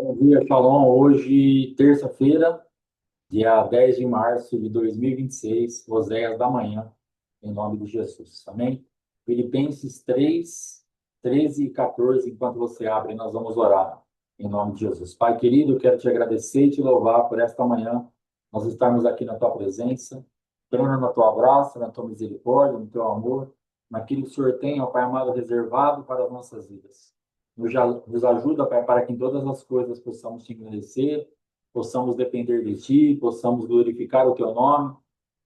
Bom dia, Shalom. Hoje, terça-feira, dia 10 de março de 2026, Oséias da manhã, em nome de Jesus. Amém? Filipenses 3, 13 e 14, enquanto você abre, nós vamos orar, em nome de Jesus. Pai querido, eu quero te agradecer e te louvar por esta manhã, nós estarmos aqui na tua presença, crendo na tua graça, na tua misericórdia, no teu amor, naquilo que o Senhor tem, ó Pai amado, reservado para as nossas vidas. Nos ajuda, Pai, para que em todas as coisas possamos te agradecer, possamos depender de Ti, possamos glorificar o Teu nome,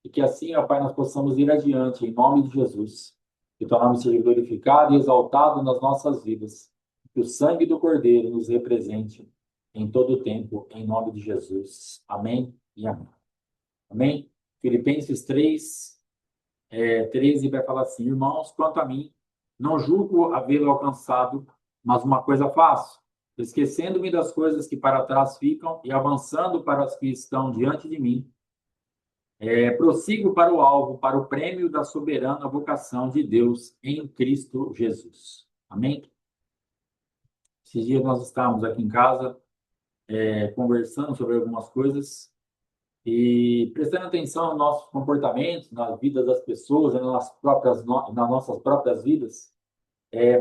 e que assim, ó Pai, nós possamos ir adiante, em nome de Jesus. Que Teu nome seja glorificado e exaltado nas nossas vidas. Que o sangue do Cordeiro nos represente em todo o tempo, em nome de Jesus. Amém e amém. Amém? Filipenses 3, 13 vai falar assim: Irmãos, quanto a mim, não julgo havê-lo alcançado, mas uma coisa faço, esquecendo-me das coisas que para trás ficam e avançando para as que estão diante de mim, prossigo para o alvo, para o prêmio da soberana vocação de Deus em Cristo Jesus. Amém? Esses dias nós estávamos aqui em casa, conversando sobre algumas coisas e prestando atenção nos nossos comportamentos, na vida das pessoas, nas nossas próprias vidas.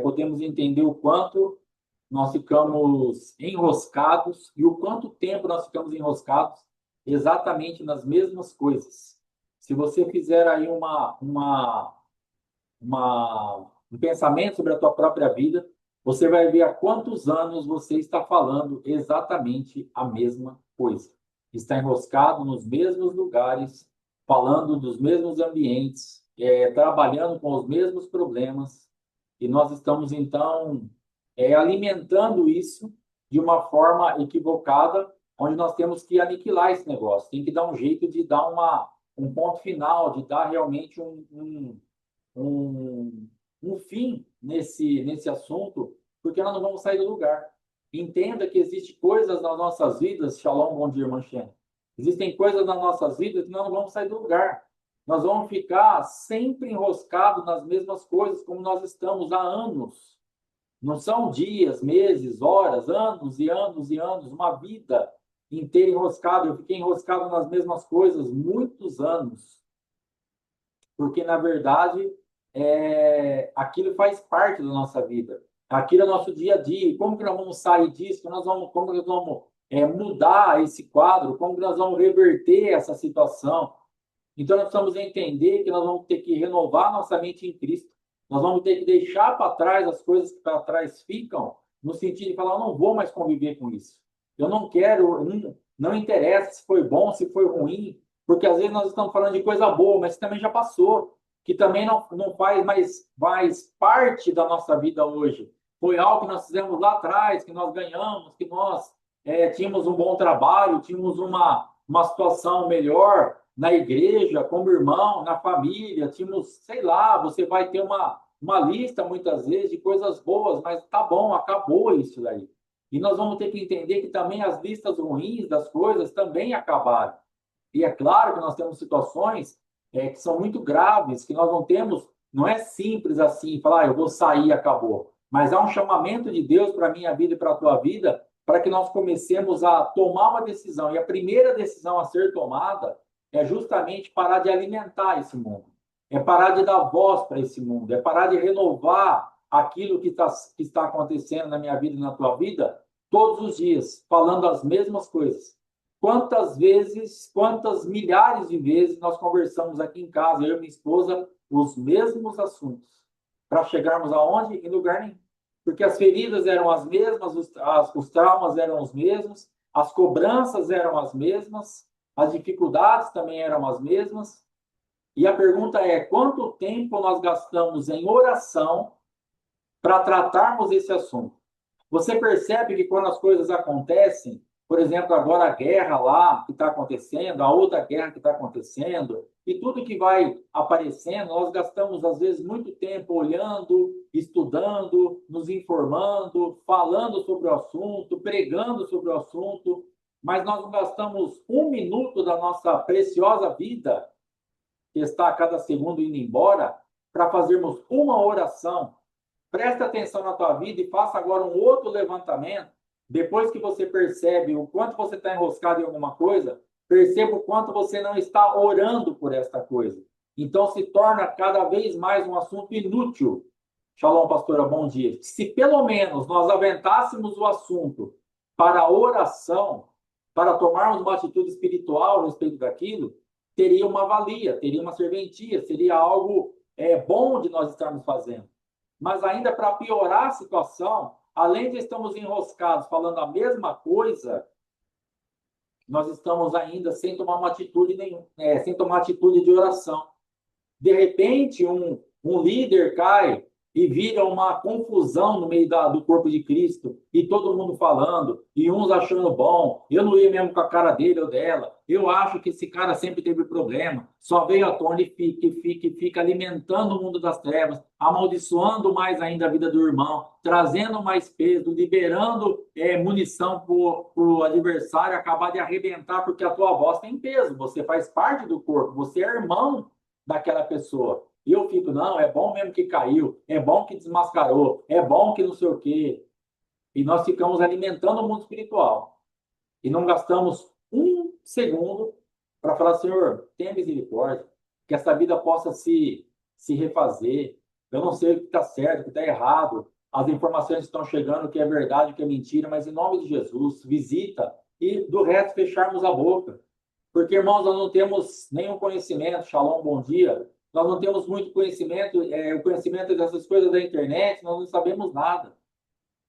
Podemos entender o quanto nós ficamos enroscados e o quanto tempo nós ficamos enroscados exatamente nas mesmas coisas. Se você fizer aí um pensamento sobre a tua própria vida, você vai ver há quantos anos você está falando exatamente a mesma coisa. Está enroscado nos mesmos lugares, falando dos mesmos ambientes, trabalhando com os mesmos problemas, e nós estamos, então, alimentando isso de uma forma equivocada, onde nós temos que aniquilar esse negócio. Tem que dar um jeito de dar um ponto final, de dar realmente um, um fim nesse assunto, porque nós não vamos sair do lugar. Entenda que existem coisas nas nossas vidas, Shalom, bom dia, irmã Xena. Existem coisas nas nossas vidas que nós não vamos sair do lugar. Nós vamos ficar sempre enroscados nas mesmas coisas, como nós estamos há anos. Não são dias, meses, horas, anos e anos e anos, uma vida inteira enroscado. Eu fiquei enroscado nas mesmas coisas muitos anos, porque na verdade aquilo faz parte da nossa vida, aquilo é nosso dia a dia. Como que nós vamos sair disso? Como que nós vamos mudar esse quadro? Como que nós vamos reverter essa situação? Então nós precisamos entender que nós vamos ter que renovar nossa mente em Cristo. Nós vamos ter que deixar para trás as coisas que para trás ficam, no sentido de falar, eu não vou mais conviver com isso. Eu não quero, não interessa se foi bom, se foi ruim, porque às vezes nós estamos falando de coisa boa, mas que também já passou, que também não faz mais parte da nossa vida hoje. Foi algo que nós fizemos lá atrás, que nós ganhamos, que nós tínhamos um bom trabalho, tínhamos uma situação melhor na igreja, como irmão, na família, tínhamos, sei lá, você vai ter uma lista muitas vezes de coisas boas, mas tá bom, acabou isso daí. E nós vamos ter que entender que também as listas ruins das coisas também acabaram. E é claro que nós temos situações que são muito graves, que nós não temos, não é simples assim, falar, eu vou sair e acabou. Mas há um chamamento de Deus para a minha vida e para a tua vida, para que nós comecemos a tomar uma decisão. E a primeira decisão a ser tomada é justamente parar de alimentar esse mundo, é parar de dar voz para esse mundo, é parar de renovar aquilo que está acontecendo na minha vida e na tua vida todos os dias, falando as mesmas coisas. Quantas vezes, quantas milhares de vezes nós conversamos aqui em casa, eu e minha esposa, os mesmos assuntos, para chegarmos aonde? Em lugar nenhum. Porque as feridas eram as mesmas, os traumas eram os mesmos, as cobranças eram as mesmas, as dificuldades também eram as mesmas. E a pergunta é: quanto tempo nós gastamos em oração para tratarmos esse assunto? Você percebe que quando as coisas acontecem, por exemplo, agora a guerra lá que está acontecendo, a outra guerra que está acontecendo, e tudo que vai aparecendo, nós gastamos às vezes muito tempo olhando, estudando, nos informando, falando sobre o assunto, pregando sobre o assunto, mas nós não gastamos um minuto da nossa preciosa vida, que está a cada segundo indo embora, para fazermos uma oração. Presta atenção na tua vida e faça agora um outro levantamento. Depois que você percebe o quanto você está enroscado em alguma coisa, perceba o quanto você não está orando por esta coisa. Então se torna cada vez mais um assunto inútil. Shalom, pastora, bom dia. Se pelo menos nós aventássemos o assunto para a oração, para tomarmos uma atitude espiritual a respeito daquilo, teria uma valia, teria uma serventia, seria algo bom de nós estarmos fazendo. Mas ainda para piorar a situação, além de estamos enroscados falando a mesma coisa, nós estamos ainda sem tomar uma atitude nenhuma, sem tomar atitude de oração. De repente, um líder cai e vira uma confusão no meio do corpo de Cristo, e todo mundo falando, e uns achando bom, eu não ia mesmo com a cara dele ou dela, eu acho que esse cara sempre teve problema, só veio à tona e fica alimentando o mundo das trevas, amaldiçoando mais ainda a vida do irmão, trazendo mais peso, liberando munição para o adversário acabar de arrebentar, porque a tua voz tem peso, você faz parte do corpo, você é irmão daquela pessoa. E eu fico, não, é bom mesmo que caiu, é bom que desmascarou, é bom que não sei o quê. E nós ficamos alimentando o mundo espiritual. E não gastamos um segundo para falar, Senhor, tenha misericórdia, que essa vida possa se refazer. Eu não sei o que está certo, o que está errado. As informações estão chegando, o que é verdade, o que é mentira, mas em nome de Jesus, visita e do resto fecharmos a boca. Porque, irmãos, nós não temos nenhum conhecimento, shalom, bom dia, nós não temos muito conhecimento, o conhecimento dessas coisas da internet, nós não sabemos nada.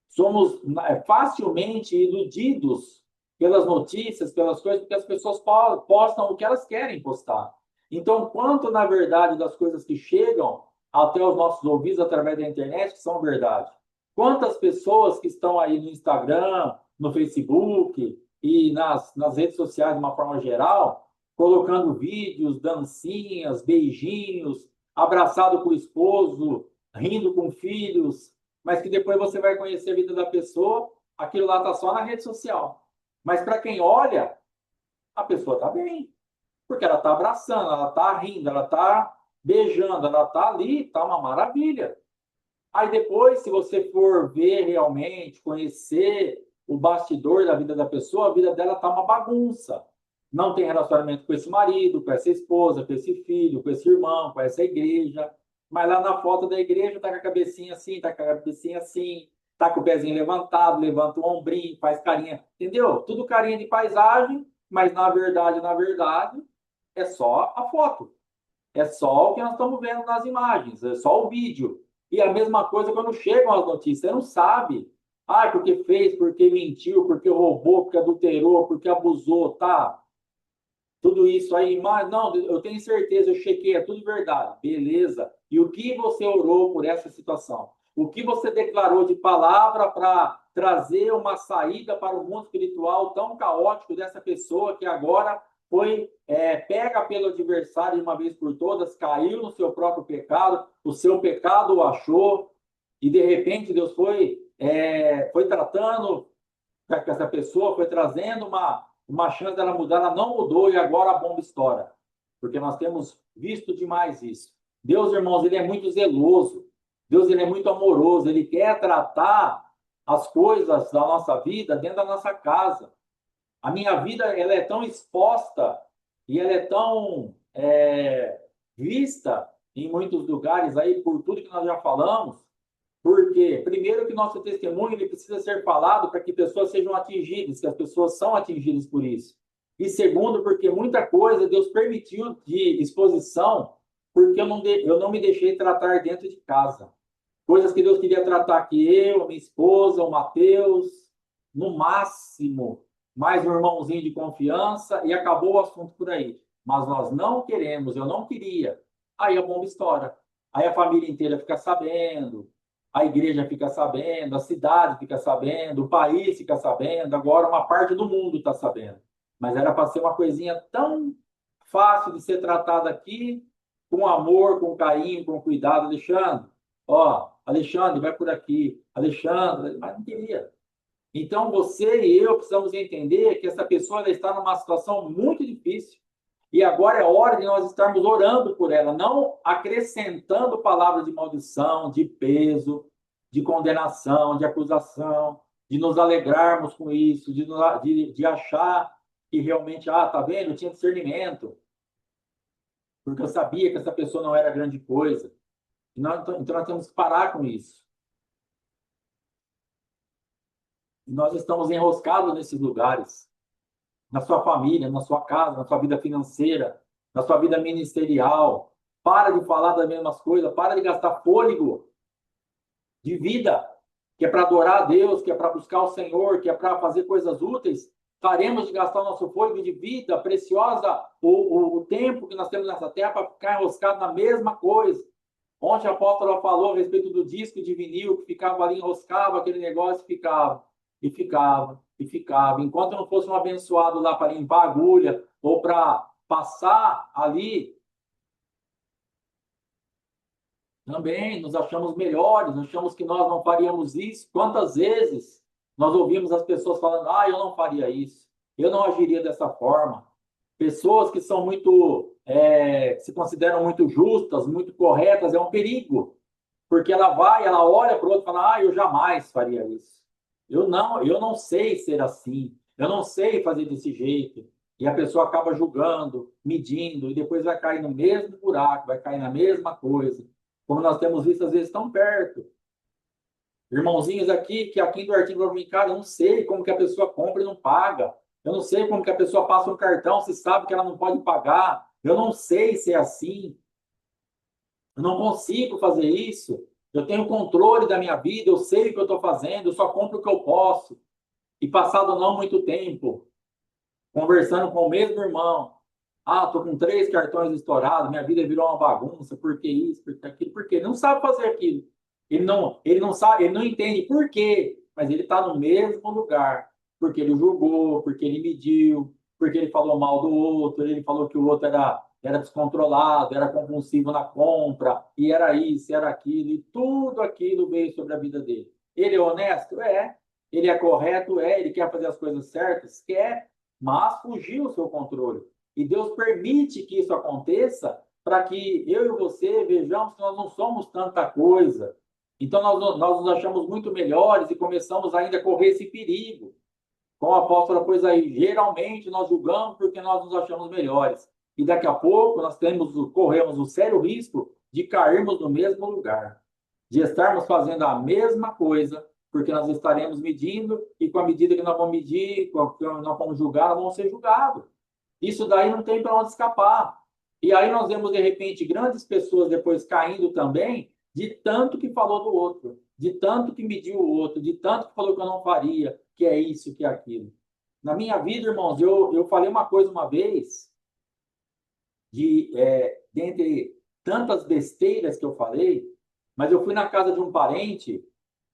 Somos facilmente iludidos pelas notícias, pelas coisas, porque as pessoas postam o que elas querem postar. Então, quanto, na verdade, das coisas que chegam até os nossos ouvidos através da internet que são verdade? Quantas pessoas que estão aí no Instagram, no Facebook e nas redes sociais de uma forma geral, colocando vídeos, dancinhas, beijinhos, abraçado com o esposo, rindo com filhos, mas que depois você vai conhecer a vida da pessoa, aquilo lá está só na rede social. Mas para quem olha, a pessoa está bem, porque ela está abraçando, ela está rindo, ela está beijando, ela está ali, está uma maravilha. Aí depois, se você for ver realmente, conhecer o bastidor da vida da pessoa, a vida dela está uma bagunça. Não tem relacionamento com esse marido, com essa esposa, com esse filho, com esse irmão, com essa igreja. Mas lá na foto da igreja está com a cabecinha assim, está com a cabecinha assim, está com o pezinho levantado, levanta o ombrinho, faz carinha. Entendeu? Tudo carinha de paisagem, mas na verdade, é só a foto. É só o que nós estamos vendo nas imagens, é só o vídeo. E a mesma coisa quando chegam as notícias, você não sabe. Ah, porque fez, porque mentiu, porque roubou, porque adulterou, porque abusou, tá? Tudo isso aí, mas não, eu tenho certeza, eu chequei, é tudo verdade. Beleza. E o que você orou por essa situação? O que você declarou de palavra para trazer uma saída para o mundo espiritual tão caótico dessa pessoa que agora foi pega pelo adversário de uma vez por todas, caiu no seu próprio pecado, o seu pecado o achou, e de repente Deus foi tratando com essa pessoa, foi trazendo uma chance dela mudar, ela não mudou e agora a bomba estoura. Porque nós temos visto demais isso. Deus, irmãos, ele é muito zeloso. Deus, ele é muito amoroso. Ele quer tratar as coisas da nossa vida dentro da nossa casa. A minha vida, ela é tão exposta e ela é tão vista em muitos lugares aí por tudo que nós já falamos. Porque, primeiro, que nosso testemunho ele precisa ser falado para que pessoas sejam atingidas, que as pessoas são atingidas por isso. E segundo, porque muita coisa Deus permitiu de exposição, porque eu não me deixei tratar dentro de casa. Coisas que Deus queria tratar aqui, eu, minha esposa, o Mateus, no máximo, mais um irmãozinho de confiança, e acabou o assunto por aí. Mas nós não queremos, eu não queria. Aí a bomba estoura. Aí a família inteira fica sabendo, a igreja fica sabendo, a cidade fica sabendo, o país fica sabendo, agora uma parte do mundo está sabendo. Mas era para ser uma coisinha tão fácil de ser tratada aqui, com amor, com carinho, com cuidado, Alexandre. Ó, Alexandre, vai por aqui. Alexandre, mas não queria. Então, você e eu precisamos entender que essa pessoa ela está numa situação muito difícil. E agora é hora de nós estarmos orando por ela, não acrescentando palavras de maldição, de peso, de condenação, de acusação. de nos alegrarmos com isso, de achar que realmente, tá vendo, eu tinha discernimento, porque eu sabia que essa pessoa não era grande coisa. Então nós temos que parar com isso. E nós estamos enroscados nesses lugares, na sua família, na sua casa, na sua vida financeira, na sua vida ministerial. Para de falar das mesmas coisas, para de gastar fôlego de vida, que é para adorar a Deus, que é para buscar o Senhor, que é para fazer coisas úteis. Paremos de gastar o nosso fôlego de vida preciosa, o tempo que nós temos nessa terra para ficar enroscado na mesma coisa. Ontem a apóstola falou a respeito do disco de vinil, que ficava ali, enroscava aquele negócio, ficava, e ficava, e ficava. Enquanto não fosse um abençoado lá para limpar a agulha, ou para passar ali, também nos achamos melhores, achamos que nós não faríamos isso. Quantas vezes nós ouvimos as pessoas falando, eu não faria isso, eu não agiria dessa forma. Pessoas que são muito, se consideram muito justas, muito corretas, é um perigo. Porque ela olha para o outro e fala, eu jamais faria isso. Eu não sei ser assim. Eu não sei fazer desse jeito. E a pessoa acaba julgando, medindo, e depois vai cair no mesmo buraco, vai cair na mesma coisa. Como nós temos visto, às vezes, tão perto. Irmãozinhos aqui, que aqui do artigo cara, eu não sei como que a pessoa compra e não paga. Eu não sei como que a pessoa passa um cartão, se sabe que ela não pode pagar. Eu não sei se é assim. Eu não consigo fazer isso. Eu tenho controle da minha vida, eu sei o que eu estou fazendo, eu só compro o que eu posso. E passado não muito tempo, conversando com o mesmo irmão, estou com 3 cartões estourados, minha vida virou uma bagunça, por que isso, por que aquilo, por quê? Ele não sabe fazer aquilo. Ele não sabe, ele não entende por quê, mas ele está no mesmo lugar, porque ele julgou, porque ele mediu, porque ele falou mal do outro, ele falou que o outro era descontrolado, era compulsivo na compra, e era isso, era aquilo, e tudo aquilo veio sobre a vida dele. Ele é honesto? É. Ele é correto? É. Ele quer fazer as coisas certas? Quer, mas fugiu o seu controle. E Deus permite que isso aconteça para que eu e você vejamos que nós não somos tanta coisa. Então, nós nos achamos muito melhores e começamos ainda a correr esse perigo. Como a apóstola pôs aí, geralmente nós julgamos porque nós nos achamos melhores. E daqui a pouco nós corremos o sério risco de cairmos no mesmo lugar, de estarmos fazendo a mesma coisa, porque nós estaremos medindo, e com a medida que nós vamos medir, com a que nós vamos julgar, nós vamos ser julgados. Isso daí não tem para onde escapar. E aí nós vemos, de repente, grandes pessoas depois caindo também, de tanto que falou do outro, de tanto que mediu o outro, de tanto que falou que eu não faria, que é isso, que é aquilo. Na minha vida, irmãos, eu falei uma coisa uma vez, dentre tantas besteiras que eu falei, mas eu fui na casa de um parente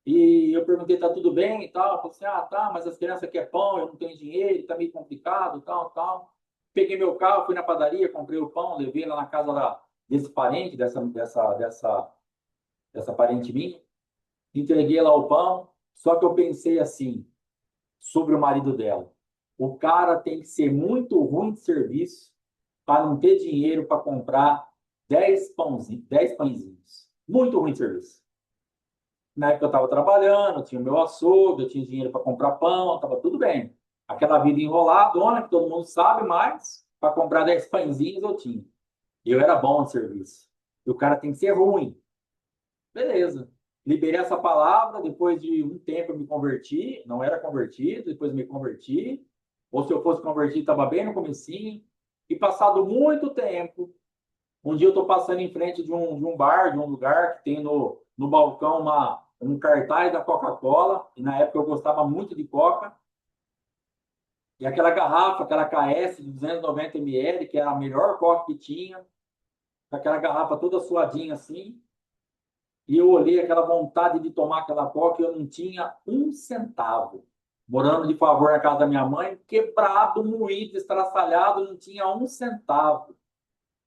e eu perguntei, tá tudo bem e tal? Falei assim, tá, mas as crianças querem pão, eu não tenho dinheiro, tá meio complicado, tal, tal. Peguei meu carro, fui na padaria, comprei o pão, levei lá na casa desse parente, dessa parente minha, entreguei lá o pão, só que eu pensei assim, sobre o marido dela. O cara tem que ser muito ruim de serviço para não ter dinheiro para comprar 10 pãozinhos, 10 pãezinhos. Muito ruim de serviço. Na época eu estava trabalhando, eu tinha o meu açougue, eu tinha dinheiro para comprar pão, estava tudo bem. Aquela vida enroladona, que todo mundo sabe, mas para comprar 10 pãezinhos eu tinha. Eu era bom de serviço. E o cara tem que ser ruim. Beleza. Liberei essa palavra, depois de um tempo eu me converti, não era convertido, depois me converti. Ou se eu fosse convertido, estava bem no comecinho. E passado muito tempo, um dia eu estou passando em frente de um bar, de um lugar que tem no balcão um cartaz da Coca-Cola, e na época eu gostava muito de Coca, e aquela garrafa, aquela KS de 290 ml, que era a melhor Coca que tinha, aquela garrafa toda suadinha assim, e eu olhei aquela vontade de tomar aquela Coca e eu não tinha um centavo. Morando de favor na casa da minha mãe, quebrado, moído, estraçalhado, não tinha um centavo.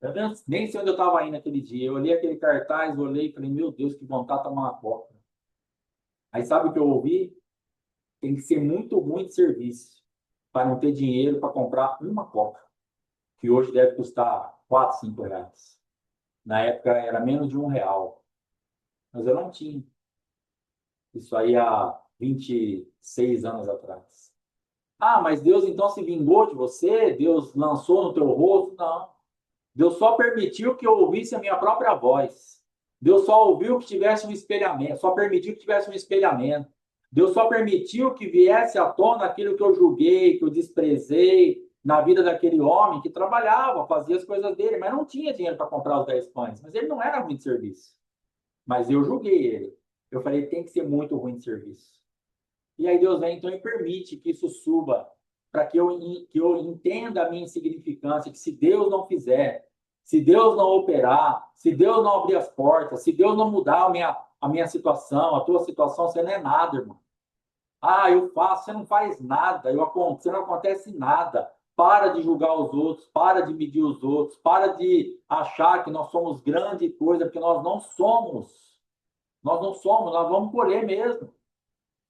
Eu nem sei onde eu estava indo naquele dia. Eu olhei aquele cartaz, olhei e falei, meu Deus, que vontade de tomar uma Coca. Aí sabe o que eu ouvi? Tem que ser muito ruim de serviço para não ter dinheiro para comprar uma Coca, que hoje deve custar 4, 5 reais. Na época era menos de R$ 1. Mas eu não tinha. Isso aí 26 anos atrás. Ah, mas Deus então se vingou de você? Deus lançou no teu rosto? Não. Deus só permitiu que eu ouvisse a minha própria voz. Deus só ouviu que tivesse um espelhamento, só permitiu que tivesse um espelhamento. Deus só permitiu que viesse à tona aquilo que eu julguei, que eu desprezei na vida daquele homem que trabalhava, fazia as coisas dele, mas não tinha dinheiro para comprar os 10 pães. Mas ele não era ruim de serviço. Mas eu julguei ele. Eu falei, tem que ser muito ruim de serviço. E aí Deus vem então e permite que isso suba para que eu entenda a minha insignificância, que se Deus não fizer, se Deus não operar, se Deus não abrir as portas, se Deus não mudar a minha situação, a tua situação, você não é nada, irmão. Ah, eu faço, você não faz nada, você não acontece nada. Para de julgar os outros, para de medir os outros, para de achar que nós somos grande coisa, porque nós não somos. Nós não somos, nós vamos colher mesmo.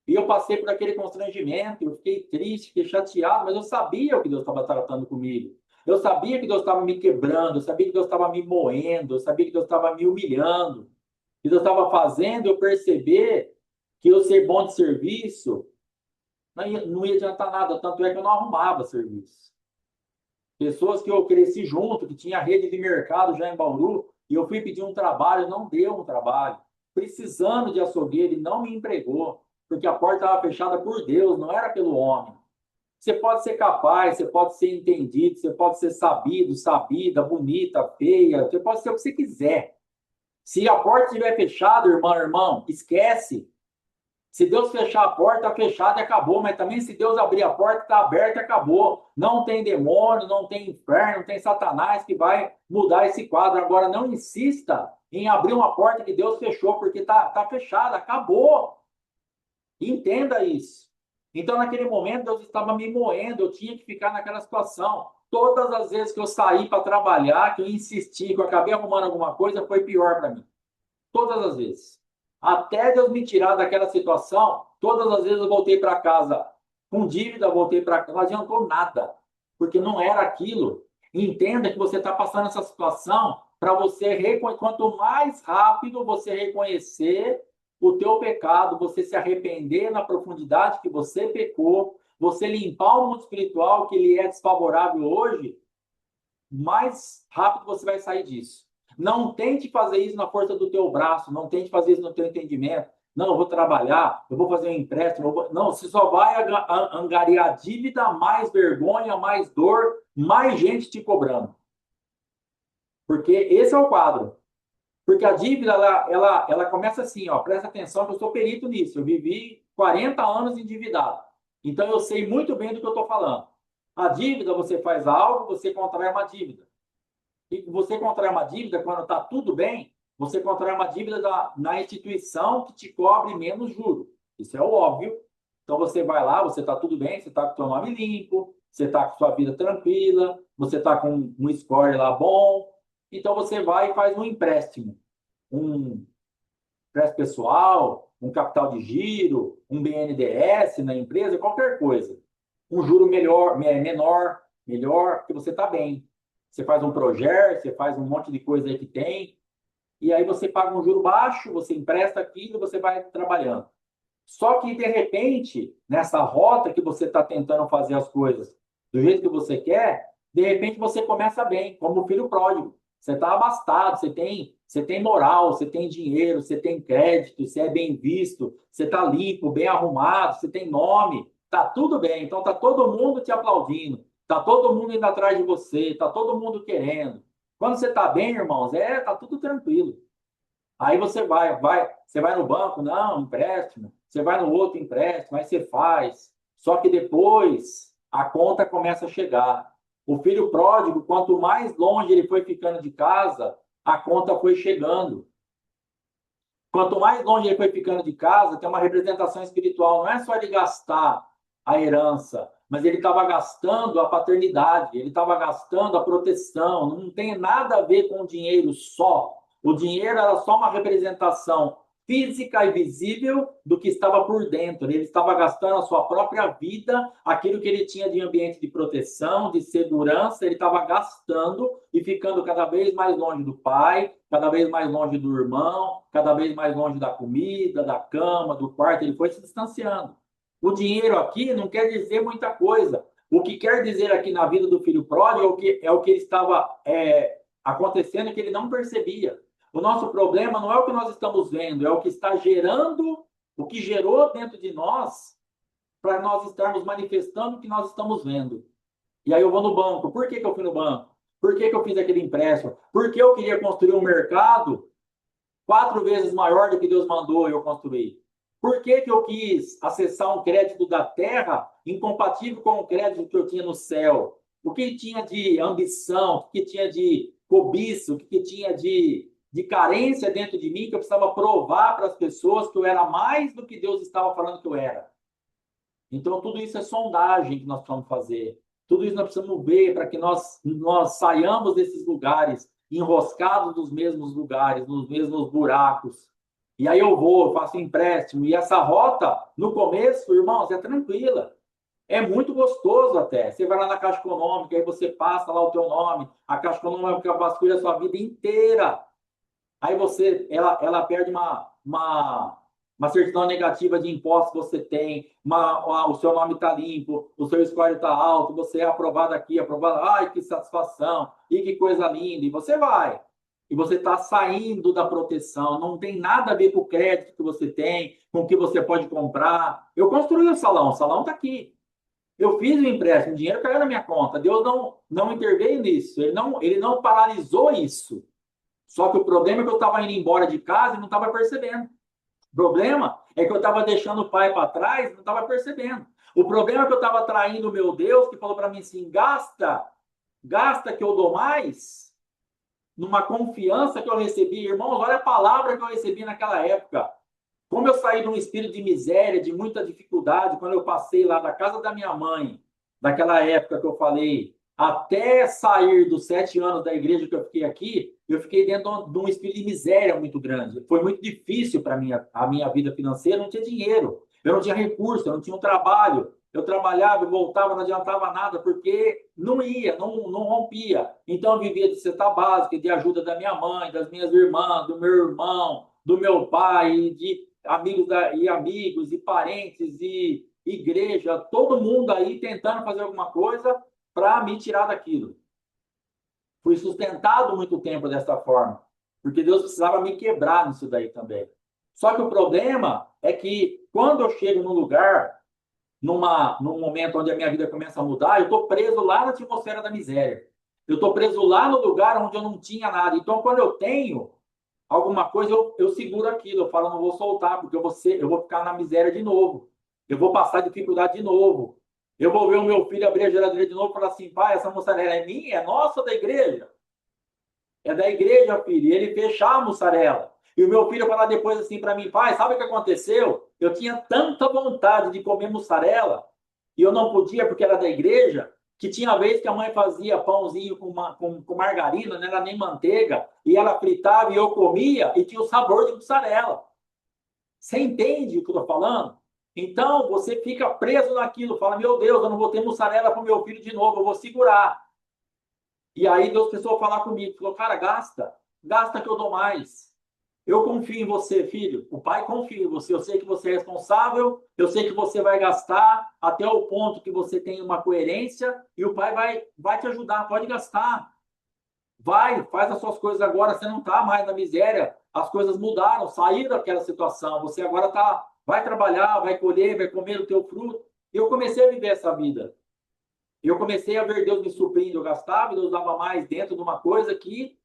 E eu passei por aquele constrangimento, eu fiquei triste, fiquei chateado, mas eu sabia o que Deus estava tratando comigo. Eu sabia que Deus estava me quebrando, eu sabia que Deus estava me moendo, eu sabia que Deus estava me humilhando. Que Deus estava fazendo eu perceber que eu ser bom de serviço não ia adiantar nada, tanto é que eu não arrumava serviço. Pessoas que eu cresci junto, que tinha rede de mercado já em Bauru, e eu fui pedir um trabalho, não deu um trabalho. Precisando de açougueiro, ele não me empregou, porque a porta estava fechada por Deus, não era pelo homem. Você pode ser capaz, você pode ser entendido, você pode ser sabido, sabida, bonita, feia, você pode ser o que você quiser. Se a porta estiver fechada, irmão, esquece. Se Deus fechar a porta, está fechada e acabou. Mas também se Deus abrir a porta, está aberta e acabou. Não tem demônio, não tem inferno, não tem Satanás que vai mudar esse quadro. Agora, não insista em abrir uma porta que Deus fechou, porque está fechada, acabou. Entenda isso. Então, naquele momento, Deus estava me moendo, eu tinha que ficar naquela situação. Todas as vezes que eu saí para trabalhar, que eu insisti, que eu acabei arrumando alguma coisa, foi pior para mim. Todas as vezes. Até Deus me tirar daquela situação, todas as vezes eu voltei para casa com dívida, voltei para casa, não adiantou nada, porque não era aquilo. Entenda que você está passando essa situação para você reconhecer, quanto mais rápido você reconhecer o teu pecado, você se arrepender na profundidade que você pecou, você limpar o mundo espiritual que lhe é desfavorável hoje, mais rápido você vai sair disso. Não tente fazer isso na força do teu braço, não tente fazer isso no teu entendimento. Não, eu vou trabalhar, eu vou fazer um empréstimo. Não, você só vai angariar dívida, mais vergonha, mais dor, mais gente te cobrando. Porque esse é o quadro. Porque a dívida, ela começa assim, ó, presta atenção que eu sou perito nisso. Eu vivi 40 anos endividado. Então eu sei muito bem do que eu estou falando. A dívida, você faz algo, você contrai uma dívida. E você contrai uma dívida quando está tudo bem, você contrai uma dívida na instituição que te cobre menos juro. Isso é o óbvio. Então você vai lá, você está tudo bem, você está com o seu nome limpo, você está com sua vida tranquila, você está com um score lá bom. Então você vai e faz um empréstimo. Um empréstimo pessoal, um capital de giro, um BNDES na empresa, qualquer coisa. Um juro melhor, porque você está bem. Você faz um projeto, você faz um monte de coisa aí que tem, e aí você paga um juro baixo, você empresta aquilo, você vai trabalhando. Só que, de repente, nessa rota que você está tentando fazer as coisas do jeito que você quer, de repente você começa bem, como o filho pródigo. Você está abastado, você tem moral, você tem dinheiro, você tem crédito, você é bem visto, você está limpo, bem arrumado, você tem nome, está tudo bem. Então, está todo mundo te aplaudindo. Tá todo mundo indo atrás de você, tá todo mundo querendo. Quando você tá bem, irmãos, tá tudo tranquilo. Aí você vai no banco, não, empréstimo. Você vai no outro empréstimo, aí você faz. Só que depois a conta começa a chegar. O filho pródigo, quanto mais longe ele foi ficando de casa, a conta foi chegando. Quanto mais longe ele foi ficando de casa, tem uma representação espiritual. Não é só ele gastar a herança, mas ele estava gastando a paternidade, ele estava gastando a proteção. Não tem nada a ver com o dinheiro só. O dinheiro era só uma representação física e visível do que estava por dentro. Ele estava gastando a sua própria vida, aquilo que ele tinha de ambiente de proteção, de segurança, ele estava gastando e ficando cada vez mais longe do pai, cada vez mais longe do irmão, cada vez mais longe da comida, da cama, do quarto. Ele foi se distanciando. O dinheiro aqui não quer dizer muita coisa. O que quer dizer aqui na vida do filho pródigo é o que ele estava acontecendo e que ele não percebia. O nosso problema não é o que nós estamos vendo, é o que está gerando, o que gerou dentro de nós para nós estarmos manifestando o que nós estamos vendo. E aí eu vou no banco. Por que eu fui no banco? Por que eu fiz aquele empréstimo? Porque eu queria construir um mercado 4 vezes maior do que Deus mandou eu construir. Por que eu quis acessar um crédito da terra incompatível com o crédito que eu tinha no céu? O que tinha de ambição, o que tinha de cobiça, o que tinha de carência dentro de mim que eu precisava provar para as pessoas que eu era mais do que Deus estava falando que eu era. Então, tudo isso é sondagem que nós precisamos fazer. Tudo isso nós precisamos ver para que nós saiamos desses lugares, enroscados nos mesmos lugares, nos mesmos buracos. E aí eu vou, faço empréstimo. E essa rota, no começo, irmãos, é tranquila. É muito gostoso até. Você vai lá na Caixa Econômica, aí você passa lá o teu nome. A Caixa Econômica vasculha a sua vida inteira. Aí ela perde uma certidão negativa de impostos que você tem, o seu nome está limpo, o seu score está alto, você é aprovado aqui, aprovado, ai, que satisfação, e que coisa linda, e você vai. E você está saindo da proteção, não tem nada a ver com o crédito que você tem, com o que você pode comprar. Eu construí o salão está aqui. Eu fiz o empréstimo, o dinheiro caiu na minha conta. Deus não interveio nisso, ele não paralisou isso. Só que o problema é que eu estava indo embora de casa e não estava percebendo. O problema é que eu estava deixando o pai para trás e não estava percebendo. O problema é que eu estava traindo o meu Deus, que falou para mim assim: gasta que eu dou mais, numa confiança que eu recebi. Irmãos, olha a palavra que eu recebi naquela época. Como eu saí de um espírito de miséria, de muita dificuldade, quando eu passei lá da casa da minha mãe, daquela época que eu falei, até sair dos 7 anos da igreja que eu fiquei aqui, eu fiquei dentro de um espírito de miséria muito grande. Foi muito difícil para a minha vida financeira, eu não tinha dinheiro, eu não tinha recurso, eu não tinha um trabalho. Eu trabalhava e voltava, não adiantava nada, porque não ia, não rompia. Então, eu vivia de cesta básica, de ajuda da minha mãe, das minhas irmãs, do meu irmão, do meu pai, de amigos e parentes e igreja, todo mundo aí tentando fazer alguma coisa para me tirar daquilo. Fui sustentado muito tempo dessa forma, porque Deus precisava me quebrar nisso daí também. Só que o problema é que quando eu chego num lugar, num momento onde a minha vida começa a mudar, eu estou preso lá na atmosfera da miséria. Eu estou preso lá no lugar onde eu não tinha nada. Então, quando eu tenho alguma coisa, eu seguro aquilo, eu falo, não vou soltar, porque eu vou ficar na miséria de novo. Eu vou passar dificuldade de novo. Eu vou ver o meu filho abrir a geladeira de novo e falar assim: pai, essa mussarela é minha? É nossa ou da igreja? É da igreja, filho. E ele fechar a mussarela. E o meu filho falar depois assim para mim: pai, sabe o que aconteceu? Eu tinha tanta vontade de comer mussarela e eu não podia porque era da igreja, que tinha vez que a mãe fazia pãozinho com margarina, não era nem manteiga, e ela fritava e eu comia e tinha o sabor de mussarela. Você entende o que eu estou falando? Então, você fica preso naquilo, fala: meu Deus, eu não vou ter mussarela para o meu filho de novo, eu vou segurar. E aí Deus precisou falar comigo, falou: cara, gasta que eu dou mais. Eu confio em você, filho. O pai confia em você. Eu sei que você é responsável, eu sei que você vai gastar até o ponto que você tem uma coerência e o pai vai te ajudar. Pode gastar. Vai, faz as suas coisas agora. Você não está mais na miséria. As coisas mudaram, saíram daquela situação. Você agora vai trabalhar, vai colher, vai comer o teu fruto. E eu comecei a viver essa vida. Eu comecei a ver Deus me suprindo. Eu gastava, Deus dava mais dentro de uma coisa que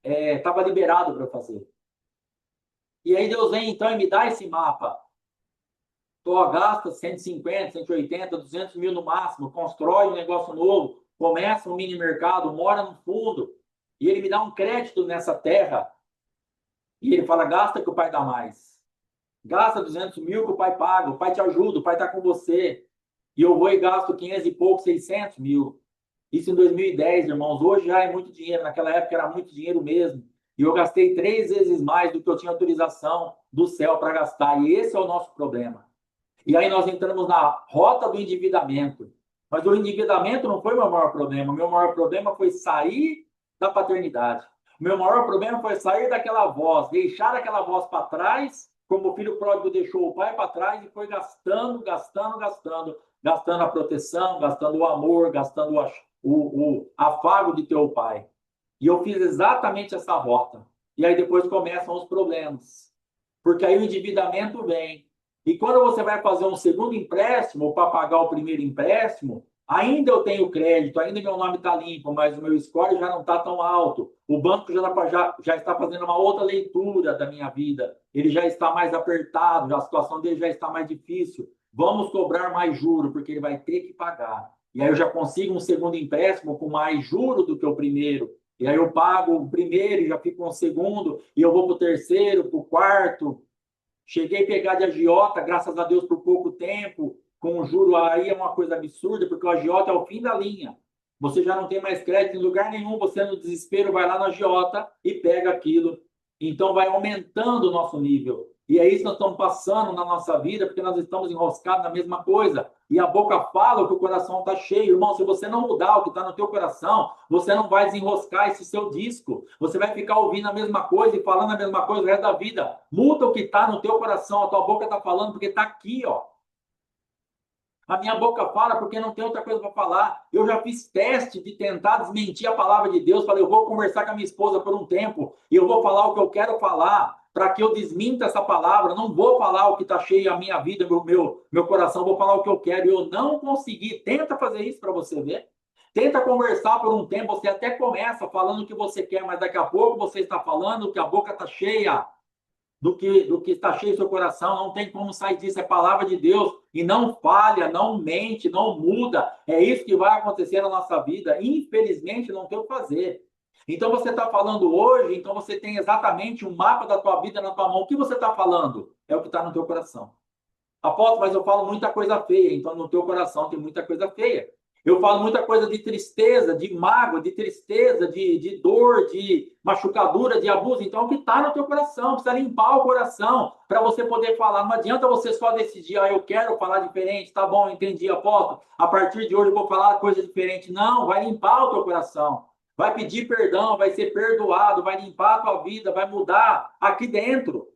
estava liberado para eu fazer. E aí Deus vem então e me dá esse mapa. Gasta 150, 180, 200 mil no máximo, constrói um negócio novo, começa um mini mercado, mora no fundo, e ele me dá um crédito nessa terra, e ele fala: gasta que o pai dá mais. Gasta 200 mil que o pai paga, o pai te ajuda, o pai está com você. E eu vou e gasto 500 e pouco, 600 mil. Isso em 2010, irmãos. Hoje já é muito dinheiro, naquela época era muito dinheiro mesmo. E eu gastei 3 vezes mais do que eu tinha autorização do céu para gastar. E esse é o nosso problema. E aí nós entramos na rota do endividamento. Mas o endividamento não foi o meu maior problema. O meu maior problema foi sair da paternidade. O meu maior problema foi sair daquela voz, deixar aquela voz para trás, como o filho pródigo deixou o pai para trás e foi gastando, gastando, gastando. Gastando a proteção, gastando o amor, gastando o afago de teu pai. E eu fiz exatamente essa rota. E aí depois começam os problemas. Porque aí o endividamento vem. E quando você vai fazer um segundo empréstimo para pagar o primeiro empréstimo, ainda eu tenho crédito, ainda meu nome está limpo, mas o meu score já não está tão alto. O banco já está fazendo uma outra leitura da minha vida. Ele já está mais apertado, a situação dele já está mais difícil. Vamos cobrar mais juro, porque ele vai ter que pagar. E aí eu já consigo um segundo empréstimo com mais juro do que o primeiro. E aí eu pago o primeiro, já fico com o segundo, e eu vou para o terceiro, para o quarto. Cheguei a pegar de agiota, graças a Deus, por pouco tempo, com o juro aí é uma coisa absurda, porque o agiota é o fim da linha. Você já não tem mais crédito em lugar nenhum, você no desespero vai lá no agiota e pega aquilo. Então vai aumentando o nosso nível. E é isso que nós estamos passando na nossa vida, porque nós estamos enroscados na mesma coisa. E a boca fala que o coração está cheio. Irmão, se você não mudar o que está no teu coração, você não vai desenroscar esse seu disco. Você vai ficar ouvindo a mesma coisa e falando a mesma coisa o resto da vida. Muda o que está no teu coração. A tua boca está falando porque está aqui, ó. A minha boca fala porque não tem outra coisa para falar. Eu já fiz teste de tentar desmentir a palavra de Deus. Falei, eu vou conversar com a minha esposa por um tempo e eu vou falar o que eu quero falar para que eu desminta essa palavra. Não vou falar o que está cheio a minha vida, meu coração. Vou falar o que eu quero. E eu não consegui. Tenta fazer isso para você ver. Tenta conversar por um tempo. Você até começa falando o que você quer, mas daqui a pouco você está falando que a boca está cheia do que está cheio do seu coração, não tem como sair disso, é palavra de Deus, e não falha, não mente, não muda, é isso que vai acontecer na nossa vida, infelizmente não tem o que fazer. Então você está falando hoje, então você tem exatamente um mapa da tua vida na tua mão, o que você está falando? É o que está no teu coração. Apóstolo, mas eu falo muita coisa feia, então no teu coração tem muita coisa feia. Eu falo muita coisa de tristeza, de mágoa, de tristeza, de dor, de machucadura, de abuso. Então, o que está no teu coração? Precisa limpar o coração para você poder falar. Não adianta você só decidir, eu quero falar diferente, tá bom, entendi, apóstolo. A partir de hoje eu vou falar coisa diferente. Não, vai limpar o teu coração. Vai pedir perdão, vai ser perdoado, vai limpar a tua vida, vai mudar aqui dentro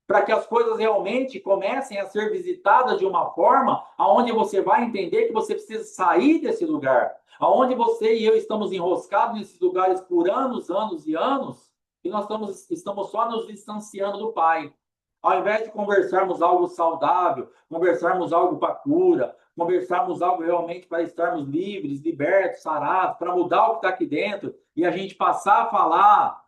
para que as coisas realmente comecem a ser visitadas de uma forma aonde você vai entender que você precisa sair desse lugar, aonde você e eu estamos enroscados nesses lugares por anos, anos e anos, e nós estamos só nos distanciando do Pai. Ao invés de conversarmos algo saudável, conversarmos algo para cura, conversarmos algo realmente para estarmos livres, libertos, sarados, para mudar o que está aqui dentro, e a gente passar a falar,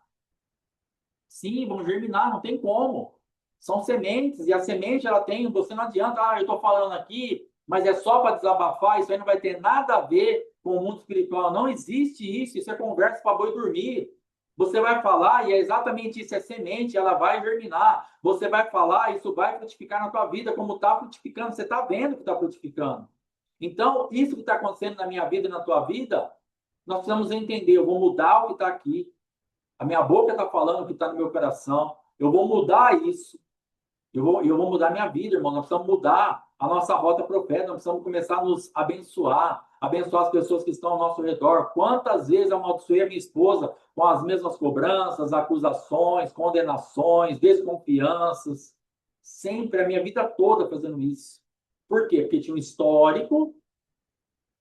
sim, vão germinar, não tem como. São sementes, e a semente ela tem, você não adianta, eu estou falando aqui, mas é só para desabafar, isso aí não vai ter nada a ver com o mundo espiritual. Não existe isso é conversa para boi dormir. Você vai falar, e é exatamente isso, é semente, ela vai germinar. Você vai falar, isso vai frutificar na tua vida, como está frutificando, você está vendo que está frutificando. Então, isso que está acontecendo na minha vida e na tua vida, nós precisamos entender, eu vou mudar o que está aqui. A minha boca está falando o que está no meu coração. Eu vou mudar isso. Eu vou mudar minha vida, irmão. Nós precisamos mudar a nossa rota profética. Nós precisamos começar a nos abençoar, abençoar as pessoas que estão ao nosso redor. Quantas vezes eu amaldiçoei a minha esposa com as mesmas cobranças, acusações, condenações, desconfianças. Sempre, a minha vida toda fazendo isso. Por quê? Porque tinha um histórico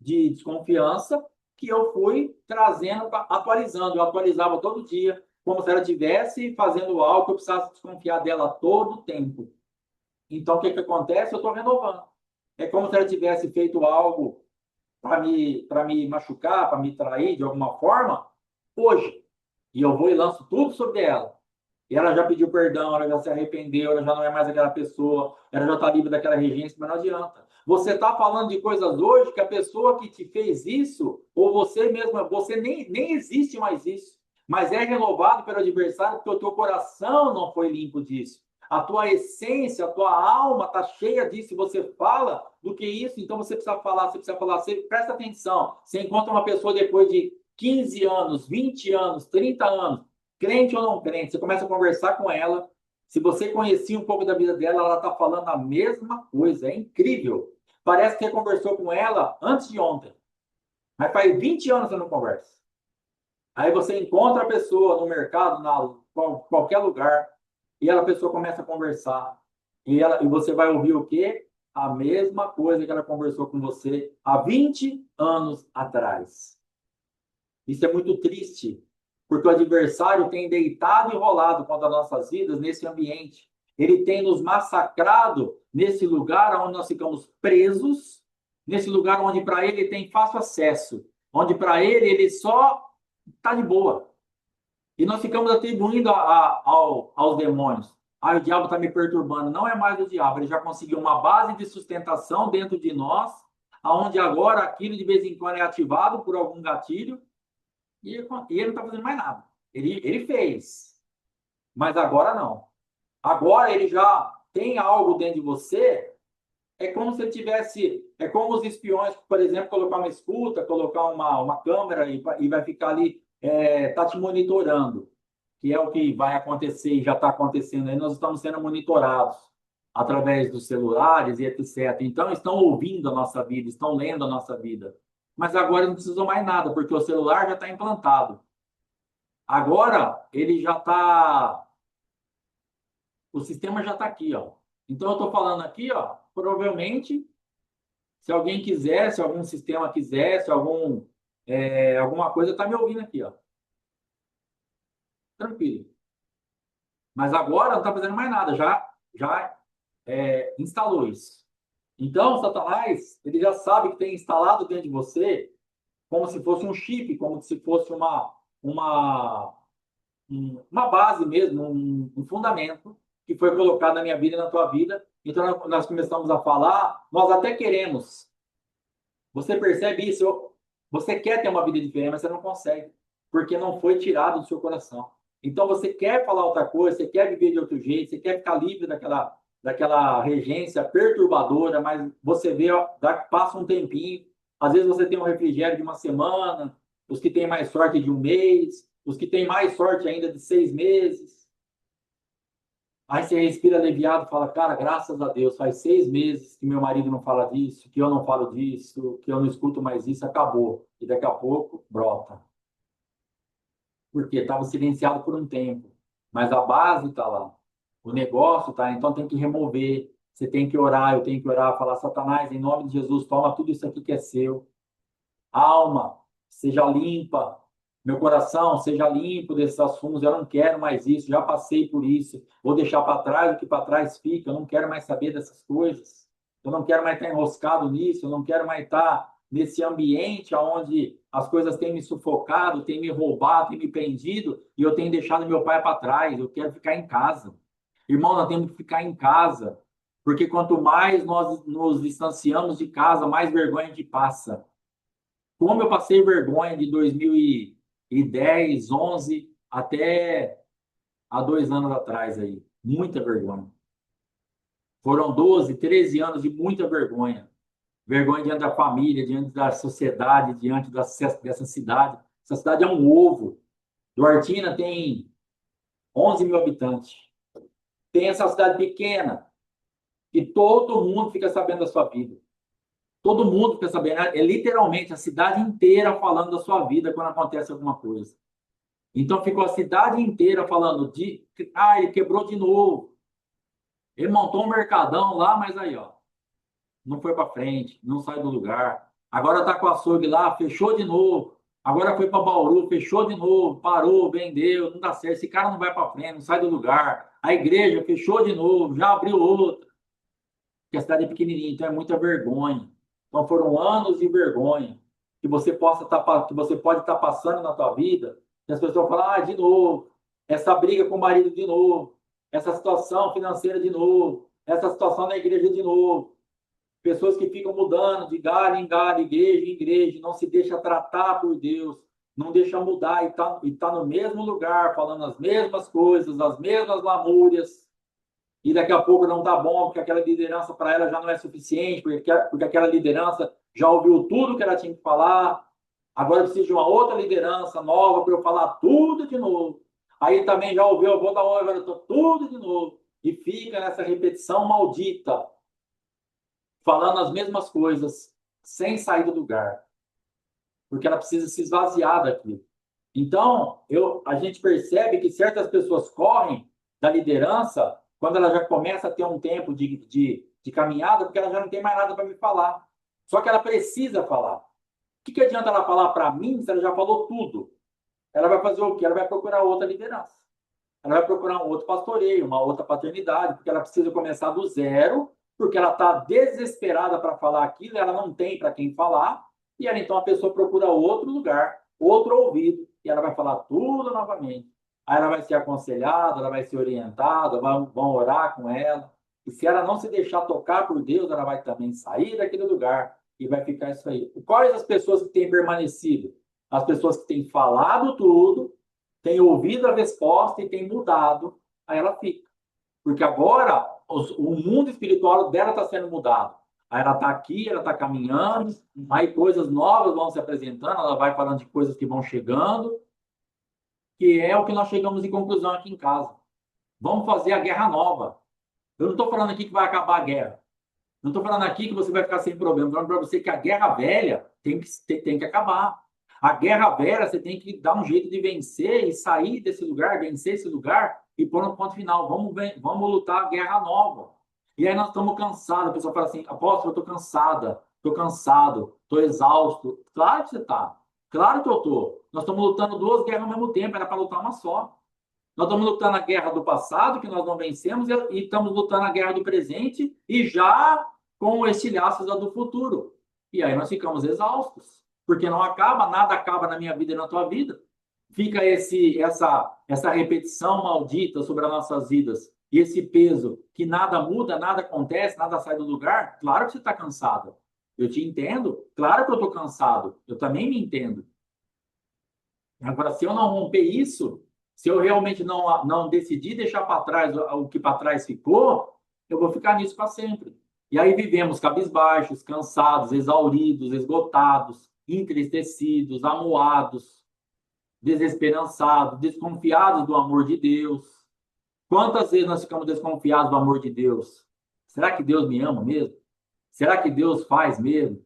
de desconfiança que eu fui trazendo, atualizando. Eu atualizava todo dia, como se ela estivesse fazendo algo que eu precisasse desconfiar dela todo o tempo. Então, o que acontece? Eu estou renovando. É como se ela tivesse feito algo para me machucar, para me trair de alguma forma, hoje. E eu vou e lanço tudo sobre ela. E ela já pediu perdão, ela já se arrependeu, ela já não é mais aquela pessoa, ela já está livre daquela regência, mas não adianta. Você está falando de coisas hoje que a pessoa que te fez isso, ou você mesmo, você nem existe mais isso, mas é renovado pelo adversário porque o teu coração não foi limpo disso. A tua essência, a tua alma está cheia disso, e você fala do que isso, então você precisa falar, você presta atenção. Você encontra uma pessoa depois de 15 anos, 20 anos, 30 anos, crente ou não crente, você começa a conversar com ela. Se você conhecia um pouco da vida dela, ela está falando a mesma coisa. É incrível. Parece que você conversou com ela antes de ontem. Mas faz 20 anos que você não conversa. Aí você encontra a pessoa no mercado, qualquer lugar, e a pessoa começa a conversar. E você vai ouvir o quê? A mesma coisa que ela conversou com você há 20 anos atrás. Isso é muito triste, porque o adversário tem deitado e rolado contra nossas vidas nesse ambiente. Ele tem nos massacrado nesse lugar onde nós ficamos presos, nesse lugar onde para ele tem fácil acesso, onde para ele só está de boa. E nós ficamos atribuindo aos demônios. Ah, o diabo está me perturbando. Não é mais o diabo, ele já conseguiu uma base de sustentação dentro de nós, aonde agora aquilo de vez em quando é ativado por algum gatilho, e ele não está fazendo mais nada. Ele fez, mas agora não. Agora ele já tem algo dentro de você. É como se ele tivesse. É como os espiões, por exemplo, colocar uma escuta, colocar uma câmera e vai ficar ali, tá te monitorando, que é o que vai acontecer e já está acontecendo aí. Nós estamos sendo monitorados através dos celulares e etc. Então, estão ouvindo a nossa vida, estão lendo a nossa vida. Mas agora não precisam mais nada, porque o celular já está implantado. Agora, ele já está. O sistema já está aqui, ó. Então, eu estou falando aqui, ó. Provavelmente, se alguém quiser, se algum sistema quiser, se alguma coisa, está me ouvindo aqui, ó. Tranquilo. Mas agora não está fazendo mais nada, já instalou isso. Então, Satanás, ele já sabe que tem instalado dentro de você como se fosse um chip, como se fosse uma, uma base mesmo, um fundamento que foi colocado na minha vida e na tua vida. Então, nós começamos a falar, nós até queremos. Você percebe isso? Você quer ter uma vida diferente, mas você não consegue, porque não foi tirado do seu coração. Então, você quer falar outra coisa, você quer viver de outro jeito, você quer ficar livre daquela regência perturbadora, mas você vê, ó, passa um tempinho, às vezes você tem um refrigério de uma semana, os que têm mais sorte de um mês, os que têm mais sorte ainda de 6 meses. Aí você respira aliviado e fala, cara, graças a Deus, faz 6 meses que meu marido não fala disso, que eu não falo disso, que eu não escuto mais isso, acabou. E daqui a pouco, brota. Porque estava silenciado por um tempo. Mas a base está lá. O negócio está, então tem que remover. Você tem que orar, eu tenho que orar, falar, Satanás, em nome de Jesus, toma tudo isso aqui que é seu. Alma, seja limpa. Meu coração, seja limpo desses assuntos. Eu não quero mais isso, já passei por isso. Vou deixar para trás o que para trás fica. Eu não quero mais saber dessas coisas. Eu não quero mais estar enroscado nisso. Eu não quero mais estar nesse ambiente onde as coisas têm me sufocado, têm me roubado, têm me prendido e eu tenho deixado meu pai para trás. Eu quero ficar em casa. Irmão, nós temos que ficar em casa. Porque quanto mais nós nos distanciamos de casa, mais vergonha a gente passa. Como eu passei vergonha de 2010, 11 até há 2 anos atrás aí. Muita vergonha. Foram 12, 13 anos de muita vergonha. Vergonha diante da família, diante da sociedade, diante dessa cidade. Essa cidade é um ovo. Duartina tem 11 mil habitantes. Tem essa cidade pequena que todo mundo fica sabendo da sua vida. Todo mundo fica sabendo. É literalmente a cidade inteira falando da sua vida quando acontece alguma coisa. Então ficou a cidade inteira falando ele quebrou de novo. Ele montou um mercadão lá, mas aí, ó, não foi para frente, não sai do lugar. Agora tá com o açougue lá, fechou de novo. Agora foi para Bauru, fechou de novo, parou, vendeu, não dá certo. Esse cara não vai para frente, não sai do lugar. A igreja fechou de novo, já abriu outra. Porque a cidade é pequenininha, então é muita vergonha. Então foram anos de vergonha que você pode estar passando na tua vida. E as pessoas falam, de novo, essa briga com o marido de novo, essa situação financeira de novo, essa situação na igreja de novo. Pessoas que ficam mudando de galho em galho, igreja em igreja, não se deixa tratar por Deus, não deixa mudar e tá no mesmo lugar, falando as mesmas coisas, as mesmas lamúrias, e daqui a pouco não tá bom, porque aquela liderança para ela já não é suficiente, porque aquela liderança já ouviu tudo que ela tinha que falar, agora precisa de uma outra liderança nova para eu falar tudo de novo. Aí também já ouviu, eu vou dar uma, agora eu tô tudo de novo. E fica nessa repetição maldita, falando as mesmas coisas, sem sair do lugar, porque ela precisa se esvaziar daquilo. Então, a gente percebe que certas pessoas correm da liderança quando ela já começa a ter um tempo de caminhada, porque ela já não tem mais nada para me falar. Só que ela precisa falar. O que adianta ela falar para mim se ela já falou tudo? Ela vai fazer o quê? Ela vai procurar outra liderança. Ela vai procurar um outro pastoreio, uma outra paternidade, porque ela precisa começar do zero, porque ela está desesperada para falar aquilo, ela não tem para quem falar, e ela então a pessoa procura outro lugar, outro ouvido, e ela vai falar tudo novamente. Aí ela vai ser aconselhada, ela vai ser orientada, vão orar com ela. E se ela não se deixar tocar por Deus, ela vai também sair daquele lugar e vai ficar isso aí. Quais as pessoas que têm permanecido? As pessoas que têm falado tudo, tem ouvido a resposta e tem mudado, aí ela fica. Porque agora o mundo espiritual dela está sendo mudado. Aí ela está aqui, ela está caminhando, aí coisas novas vão se apresentando, ela vai falando de coisas que vão chegando, que é o que nós chegamos em conclusão aqui em casa. Vamos fazer a guerra nova. Eu não estou falando aqui que vai acabar a guerra. Não estou falando aqui que você vai ficar sem problema. Estou falando para você que a guerra velha tem que acabar. A guerra velha, você tem que dar um jeito de vencer e sair desse lugar, vencer esse lugar e pôr no ponto final. Vamos lutar a guerra nova. E aí nós estamos cansados. A pessoa fala assim, apóstolo, eu estou cansada, estou cansado, estou exausto. Claro que você está. Claro que eu estou. Nós estamos lutando duas guerras ao mesmo tempo, era para lutar uma só. Nós estamos lutando a guerra do passado, que nós não vencemos, e estamos lutando a guerra do presente, e já com estilhaços da do futuro. E aí nós ficamos exaustos, porque não acaba, nada acaba na minha vida e na tua vida. Fica essa repetição maldita sobre as nossas vidas, e esse peso que nada muda, nada acontece, nada sai do lugar. Claro que você está cansado. Eu te entendo. Claro que eu estou cansado. Eu também me entendo. Agora, se eu não romper isso, se eu realmente não decidir deixar para trás o que para trás ficou, eu vou ficar nisso para sempre. E aí vivemos cabisbaixos, cansados, exauridos, esgotados, entristecidos, amuados, desesperançados, desconfiados do amor de Deus. Quantas vezes nós ficamos desconfiados do amor de Deus? Será que Deus me ama mesmo? Será que Deus faz mesmo?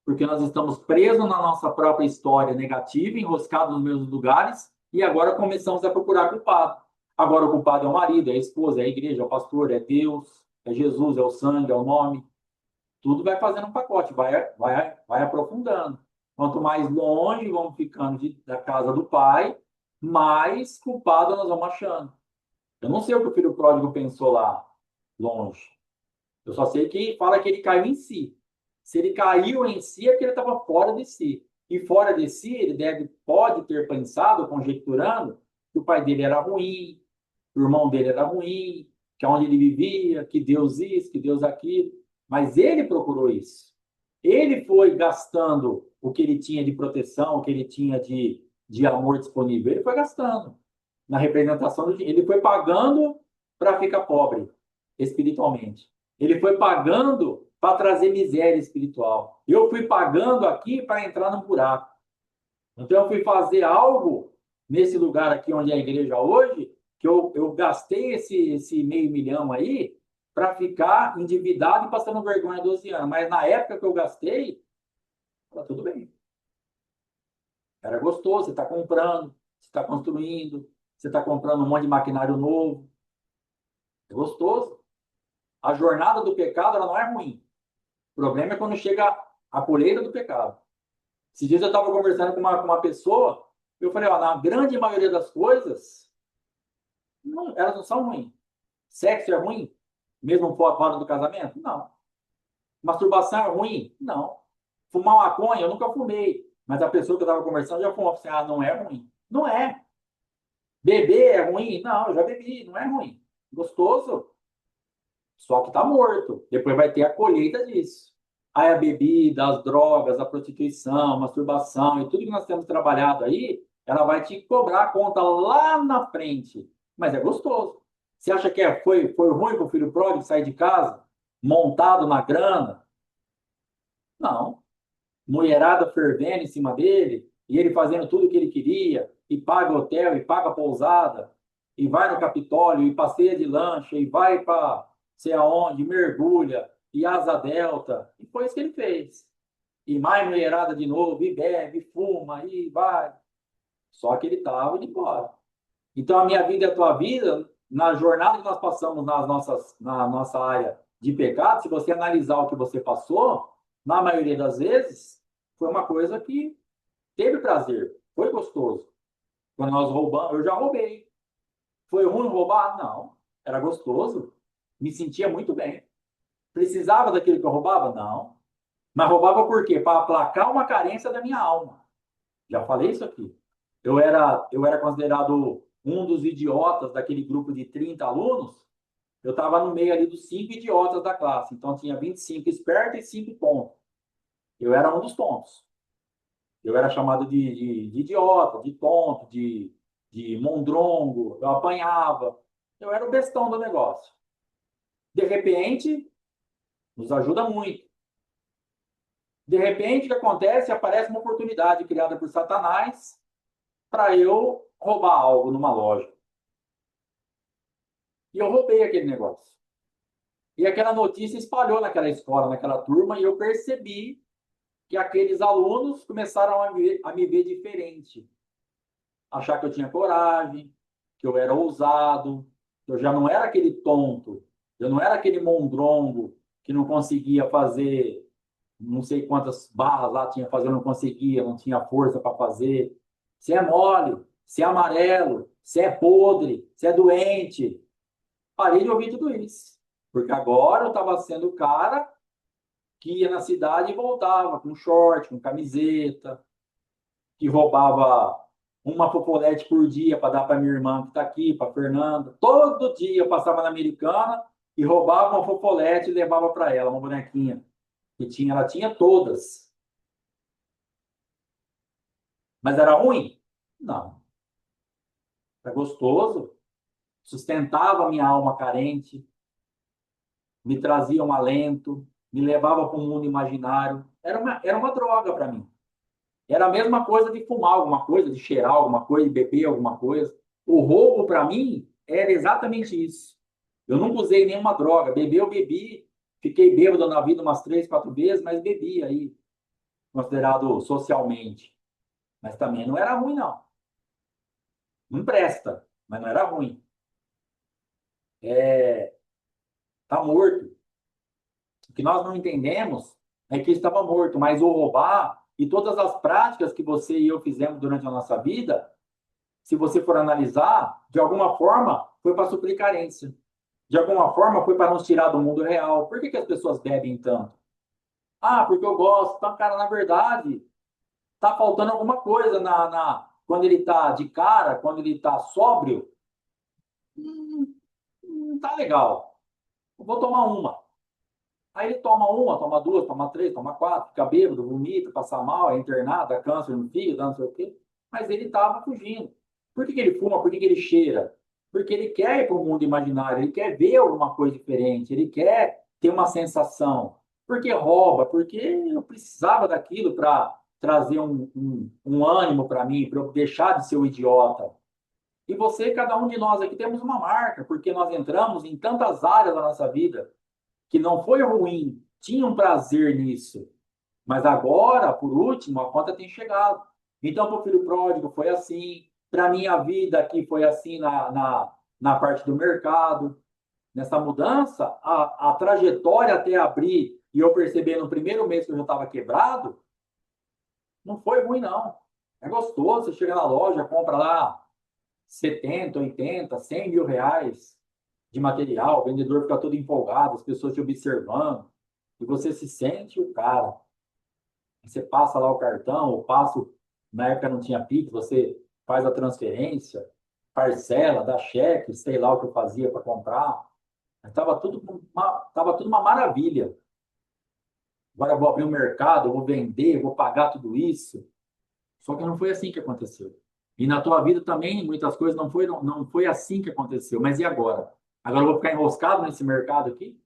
Porque nós estamos presos na nossa própria história negativa, enroscados nos mesmos lugares, e agora começamos a procurar culpado. Agora o culpado é o marido, é a esposa, é a igreja, é o pastor, é Deus, é Jesus, é o sangue, é o nome. Tudo vai fazendo um pacote, vai aprofundando. Quanto mais longe vamos ficando da casa do pai, mais culpado nós vamos achando. Eu não sei o que o filho pródigo pensou lá, longe. Eu só sei que fala que ele caiu em si. Se ele caiu em si, é porque ele estava fora de si. E fora de si, pode ter pensado, conjecturando, que o pai dele era ruim, que o irmão dele era ruim, que é onde ele vivia, que Deus isso, que Deus aquilo. Mas ele procurou isso. Ele foi gastando o que ele tinha de proteção, o que ele tinha de amor disponível. Ele foi gastando na representação do dinheiro. Ele foi pagando para ficar pobre espiritualmente. Ele foi pagando para trazer miséria espiritual. Eu fui pagando aqui para entrar no buraco. Então, eu fui fazer algo nesse lugar aqui onde é a igreja hoje, que eu gastei esse meio milhão aí para ficar endividado e passando vergonha 12 anos. Mas na época que eu gastei, tá tudo bem. Era gostoso, você está comprando, você está construindo, você está comprando um monte de maquinário novo. É gostoso. A jornada do pecado ela não é ruim. O problema é quando chega a colheita do pecado. Esses dias eu estava conversando com uma pessoa, eu falei, ó, na grande maioria das coisas, elas não são ruins. Sexo é ruim? Mesmo fora do casamento? Não. Masturbação é ruim? Não. Fumar maconha? Eu nunca fumei. Mas a pessoa que eu estava conversando já fumou. Assim, ah, não é ruim. Não é. Beber é ruim? Não, eu já bebi. Não é ruim. Gostoso. Só que está morto. Depois vai ter a colheita disso. Aí a bebida, as drogas, a prostituição, a masturbação e tudo que nós temos trabalhado aí, ela vai te cobrar a conta lá na frente. Mas é gostoso. Você acha que foi ruim para o filho pródigo sair de casa, montado na grana? Não. Mulherada fervendo em cima dele, e ele fazendo tudo o que ele queria, e paga hotel, e paga pousada, e vai no Capitólio, e passeia de lancha, e vai para sei aonde, mergulha, e asa delta. E foi isso que ele fez. E mais mulherada de novo, e bebe, e fuma, e vai. Só que ele estava indo embora. Então, a minha vida e a tua vida, na jornada que nós passamos na nossa área de pecado, se você analisar o que você passou, na maioria das vezes, foi uma coisa que teve prazer, foi gostoso. Quando nós roubamos, eu já roubei. Foi ruim roubar? Não. Era gostoso. Me sentia muito bem. Precisava daquilo que eu roubava? Não. Mas roubava por quê? Para aplacar uma carência da minha alma. Já falei isso aqui. Eu era considerado um dos idiotas daquele grupo de 30 alunos. Eu estava no meio ali dos 5 idiotas da classe. Então tinha 25 espertos e 5 tontos. Eu era um dos tontos. Eu era chamado de idiota, de tonto, de mondrongo. Eu apanhava. Eu era o bestão do negócio. De repente, nos ajuda muito. De repente, o que acontece? Aparece uma oportunidade criada por Satanás para eu roubar algo numa loja. E eu roubei aquele negócio. E aquela notícia espalhou naquela escola, naquela turma, e eu percebi que aqueles alunos começaram a me ver diferente. Achar que eu tinha coragem, que eu era ousado, que eu já não era aquele tonto, eu não era aquele mondrongo que não conseguia fazer não sei quantas barras lá tinha que fazer, eu não conseguia, não tinha força para fazer. Você é mole, você é amarelo, você é podre, você é doente. Parei de ouvir tudo isso. Porque agora eu estava sendo o cara que ia na cidade e voltava com short, com camiseta, que roubava uma fofolete por dia para dar para minha irmã que está aqui, para Fernanda. Todo dia eu passava na Americana e roubava uma fofolete e levava para ela, uma bonequinha. Ela tinha todas. Mas era ruim? Não. Era gostoso, sustentava a minha alma carente, me trazia um alento, me levava para um mundo imaginário. Era uma droga para mim. Era a mesma coisa de fumar alguma coisa, de cheirar alguma coisa, de beber alguma coisa. O roubo, para mim, era exatamente isso. Eu nunca usei nenhuma droga. Beber, eu bebi. Fiquei bêbado na vida umas 3, 4 vezes, mas bebi aí, considerado socialmente. Mas também não era ruim, não. Não presta, mas não era ruim. Tá morto. O que nós não entendemos é que estava morto, mas o roubar e todas as práticas que você e eu fizemos durante a nossa vida, se você for analisar, de alguma forma foi para suprir carência. De alguma forma foi para nos tirar do mundo real. Por que as pessoas bebem tanto? Ah, porque eu gosto. Então, cara, na verdade, tá faltando alguma coisa quando ele tá de cara, quando ele tá sóbrio, não tá legal. Eu vou tomar uma. Aí ele toma uma, toma duas, toma três, toma quatro, fica bêbado, vomita, passa mal, é internado, dá câncer no fígado, não sei o quê. Mas ele estava fugindo. Por que ele fuma? Por que ele cheira? Porque ele quer ir para o mundo imaginário, ele quer ver alguma coisa diferente, ele quer ter uma sensação. Porque rouba, porque eu precisava daquilo para trazer um ânimo para mim, para eu deixar de ser o idiota. E você, cada um de nós aqui, temos uma marca, porque nós entramos em tantas áreas da nossa vida que não foi ruim, tinha um prazer nisso. Mas agora, por último, a conta tem chegado. Então, para o filho pródigo foi assim, para a minha vida aqui foi assim na parte do mercado. Nessa mudança, a trajetória até abrir e eu perceber no primeiro mês que eu já estava quebrado, não foi ruim, não. É gostoso, você chega na loja, compra lá 70, 80, 100 mil reais de material, o vendedor fica todo empolgado, as pessoas te observando, e você se sente o cara. Você passa lá o cartão, ou passa, na época não tinha Pix, você faz a transferência, parcela, dá cheque, sei lá o que eu fazia para comprar. Tava tudo uma maravilha. Agora eu vou abrir um mercado, eu vou vender, eu vou pagar tudo isso. Só que não foi assim que aconteceu. E na tua vida também, muitas coisas não foi assim que aconteceu. Mas e agora? Agora eu vou ficar enroscado nesse mercado aqui?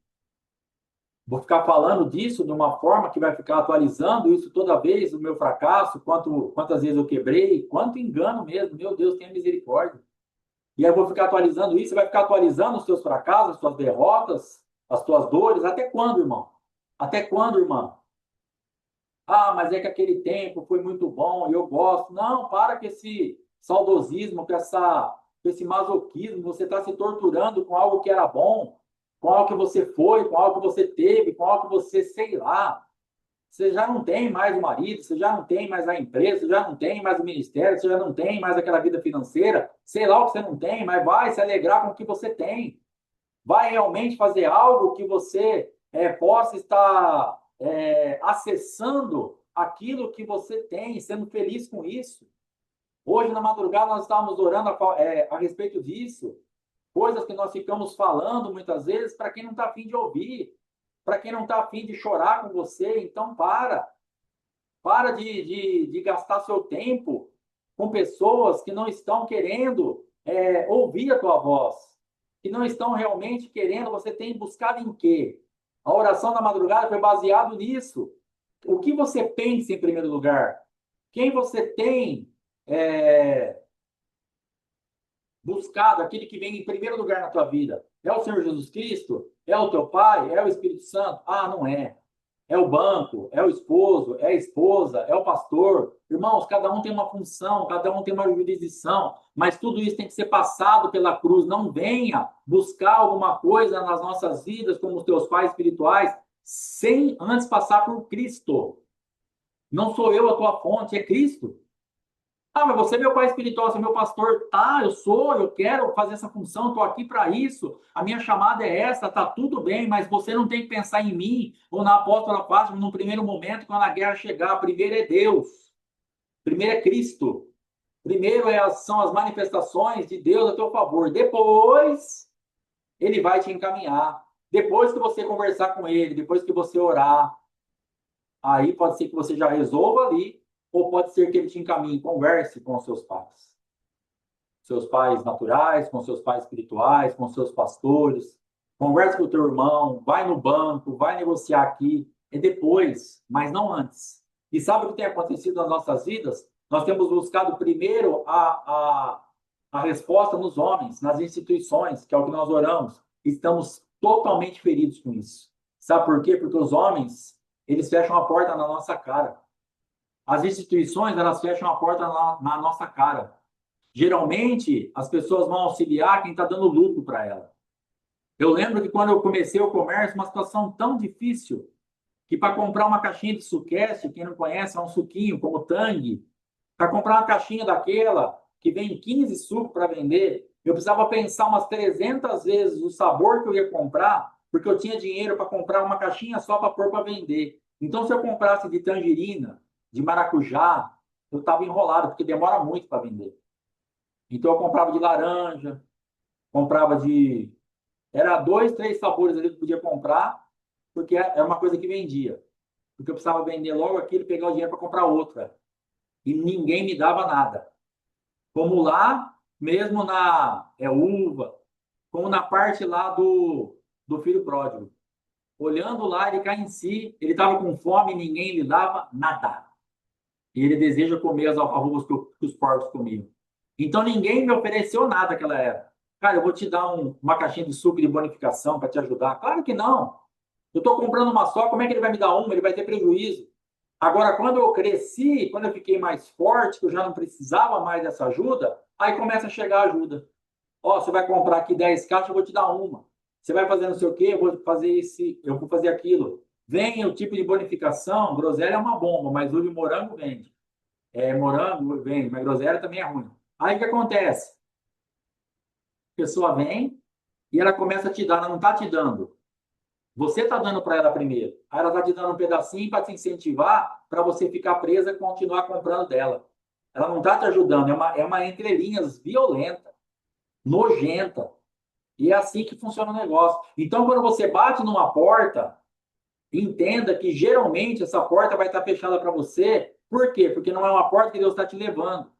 Vou ficar falando disso de uma forma que vai ficar atualizando isso toda vez, o meu fracasso, quantas vezes eu quebrei, quanto engano mesmo, meu Deus, tenha misericórdia. E aí eu vou ficar atualizando isso, você vai ficar atualizando os seus fracassos, as suas derrotas, as suas dores, até quando, irmão? Até quando, irmão? Ah, mas é que aquele tempo foi muito bom e eu gosto. Não, para com esse saudosismo, com esse masoquismo. Você está se torturando com algo que era bom, com algo que você foi, com algo que você teve, com algo que você, sei lá. Você já não tem mais o marido, você já não tem mais a empresa, você já não tem mais o ministério, você já não tem mais aquela vida financeira. Sei lá o que você não tem, mas vai se alegrar com o que você tem. Vai realmente fazer algo que você possa estar acessando aquilo que você tem, sendo feliz com isso. Hoje, na madrugada, nós estávamos orando a respeito disso, coisas que nós ficamos falando muitas vezes para quem não está afim de ouvir, para quem não está afim de chorar com você. Então, para de gastar seu tempo com pessoas que não estão querendo ouvir a tua voz, que não estão realmente querendo. Você tem buscado em quê? A oração da madrugada foi baseado nisso. O que você pensa em primeiro lugar? Quem você tem é, buscado, aquele que vem em primeiro lugar na tua vida? É o Senhor Jesus Cristo? É o teu Pai? É o Espírito Santo? Ah, não é. É o banco, é o esposo, é a esposa, é o pastor. Irmãos, cada um tem uma função, cada um tem uma jurisdição, mas tudo isso tem que ser passado pela cruz. Não venha buscar alguma coisa nas nossas vidas, como os teus pais espirituais, sem antes passar por Cristo. Não sou eu a tua fonte, é Cristo. Ah, mas você é meu pai espiritual, você é meu pastor. Tá, eu sou, eu quero fazer essa função, estou aqui para isso. A minha chamada é essa, tá tudo bem, mas você não tem que pensar em mim ou na apóstola Fátima no primeiro momento, quando a guerra chegar. Primeiro é Deus, primeiro é Cristo, primeiro são as manifestações de Deus a teu favor. Depois, ele vai te encaminhar. Depois que você conversar com ele, depois que você orar, aí pode ser que você já resolva ali, ou pode ser que ele te encaminhe, converse com os seus pais naturais, com seus pais espirituais, com seus pastores. Converse com o teu irmão, vai no banco, vai negociar aqui. É depois, mas não antes. E sabe o que tem acontecido nas nossas vidas? Nós temos buscado primeiro a resposta nos homens, nas instituições, que é o que nós oramos. Estamos totalmente feridos com isso. Sabe por quê? Porque os homens, eles fecham a porta na nossa cara. As instituições, elas fecham a porta na nossa cara. Geralmente, as pessoas vão auxiliar quem está dando lucro para ela. Eu lembro que quando eu comecei o comércio, uma situação tão difícil, que para comprar uma caixinha de suquete, quem não conhece, é um suquinho como Tang, para comprar uma caixinha daquela, que vem 15 sucos para vender, eu precisava pensar umas 300 vezes o sabor que eu ia comprar, porque eu tinha dinheiro para comprar uma caixinha só para pôr para vender. Então, se eu comprasse de tangerina, de maracujá, eu estava enrolado, porque demora muito para vender. Então eu comprava de laranja, comprava de. Era dois, três sabores ali que eu podia comprar, porque era uma coisa que vendia. Porque eu precisava vender logo aquilo e pegar o dinheiro para comprar outra. E ninguém me dava nada. Como lá, mesmo na uva, como na parte lá do filho pródigo. Olhando lá, ele cai em si, ele estava com fome, ninguém lhe dava nada. E ele deseja comer as alfarrobas que os porcos comiam. Então ninguém me ofereceu nada naquela época. Cara, eu vou te dar uma caixinha de suco de bonificação para te ajudar. Claro que não. Eu estou comprando uma só, como é que ele vai me dar uma? Ele vai ter prejuízo. Agora, quando eu cresci, quando eu fiquei mais forte, que eu já não precisava mais dessa ajuda, aí começa a chegar a ajuda. Ó, você vai comprar aqui 10 caixas, eu vou te dar uma. Você vai fazer não sei o quê, eu vou fazer eu vou fazer aquilo. Vem o tipo de bonificação, groselha é uma bomba, mas uva e morango vende. Morango vende, mas groselha também é ruim. Aí o que acontece? A pessoa vem e ela começa a te dar, ela não está te dando. Você está dando para ela primeiro. Aí ela está te dando um pedacinho para te incentivar para você ficar presa e continuar comprando dela. Ela não está te ajudando, é uma entrelinhas violenta, nojenta. E é assim que funciona o negócio. Então, quando você bate numa porta, entenda que geralmente essa porta vai estar fechada para você. Por quê? Porque não é uma porta que Deus está te levando.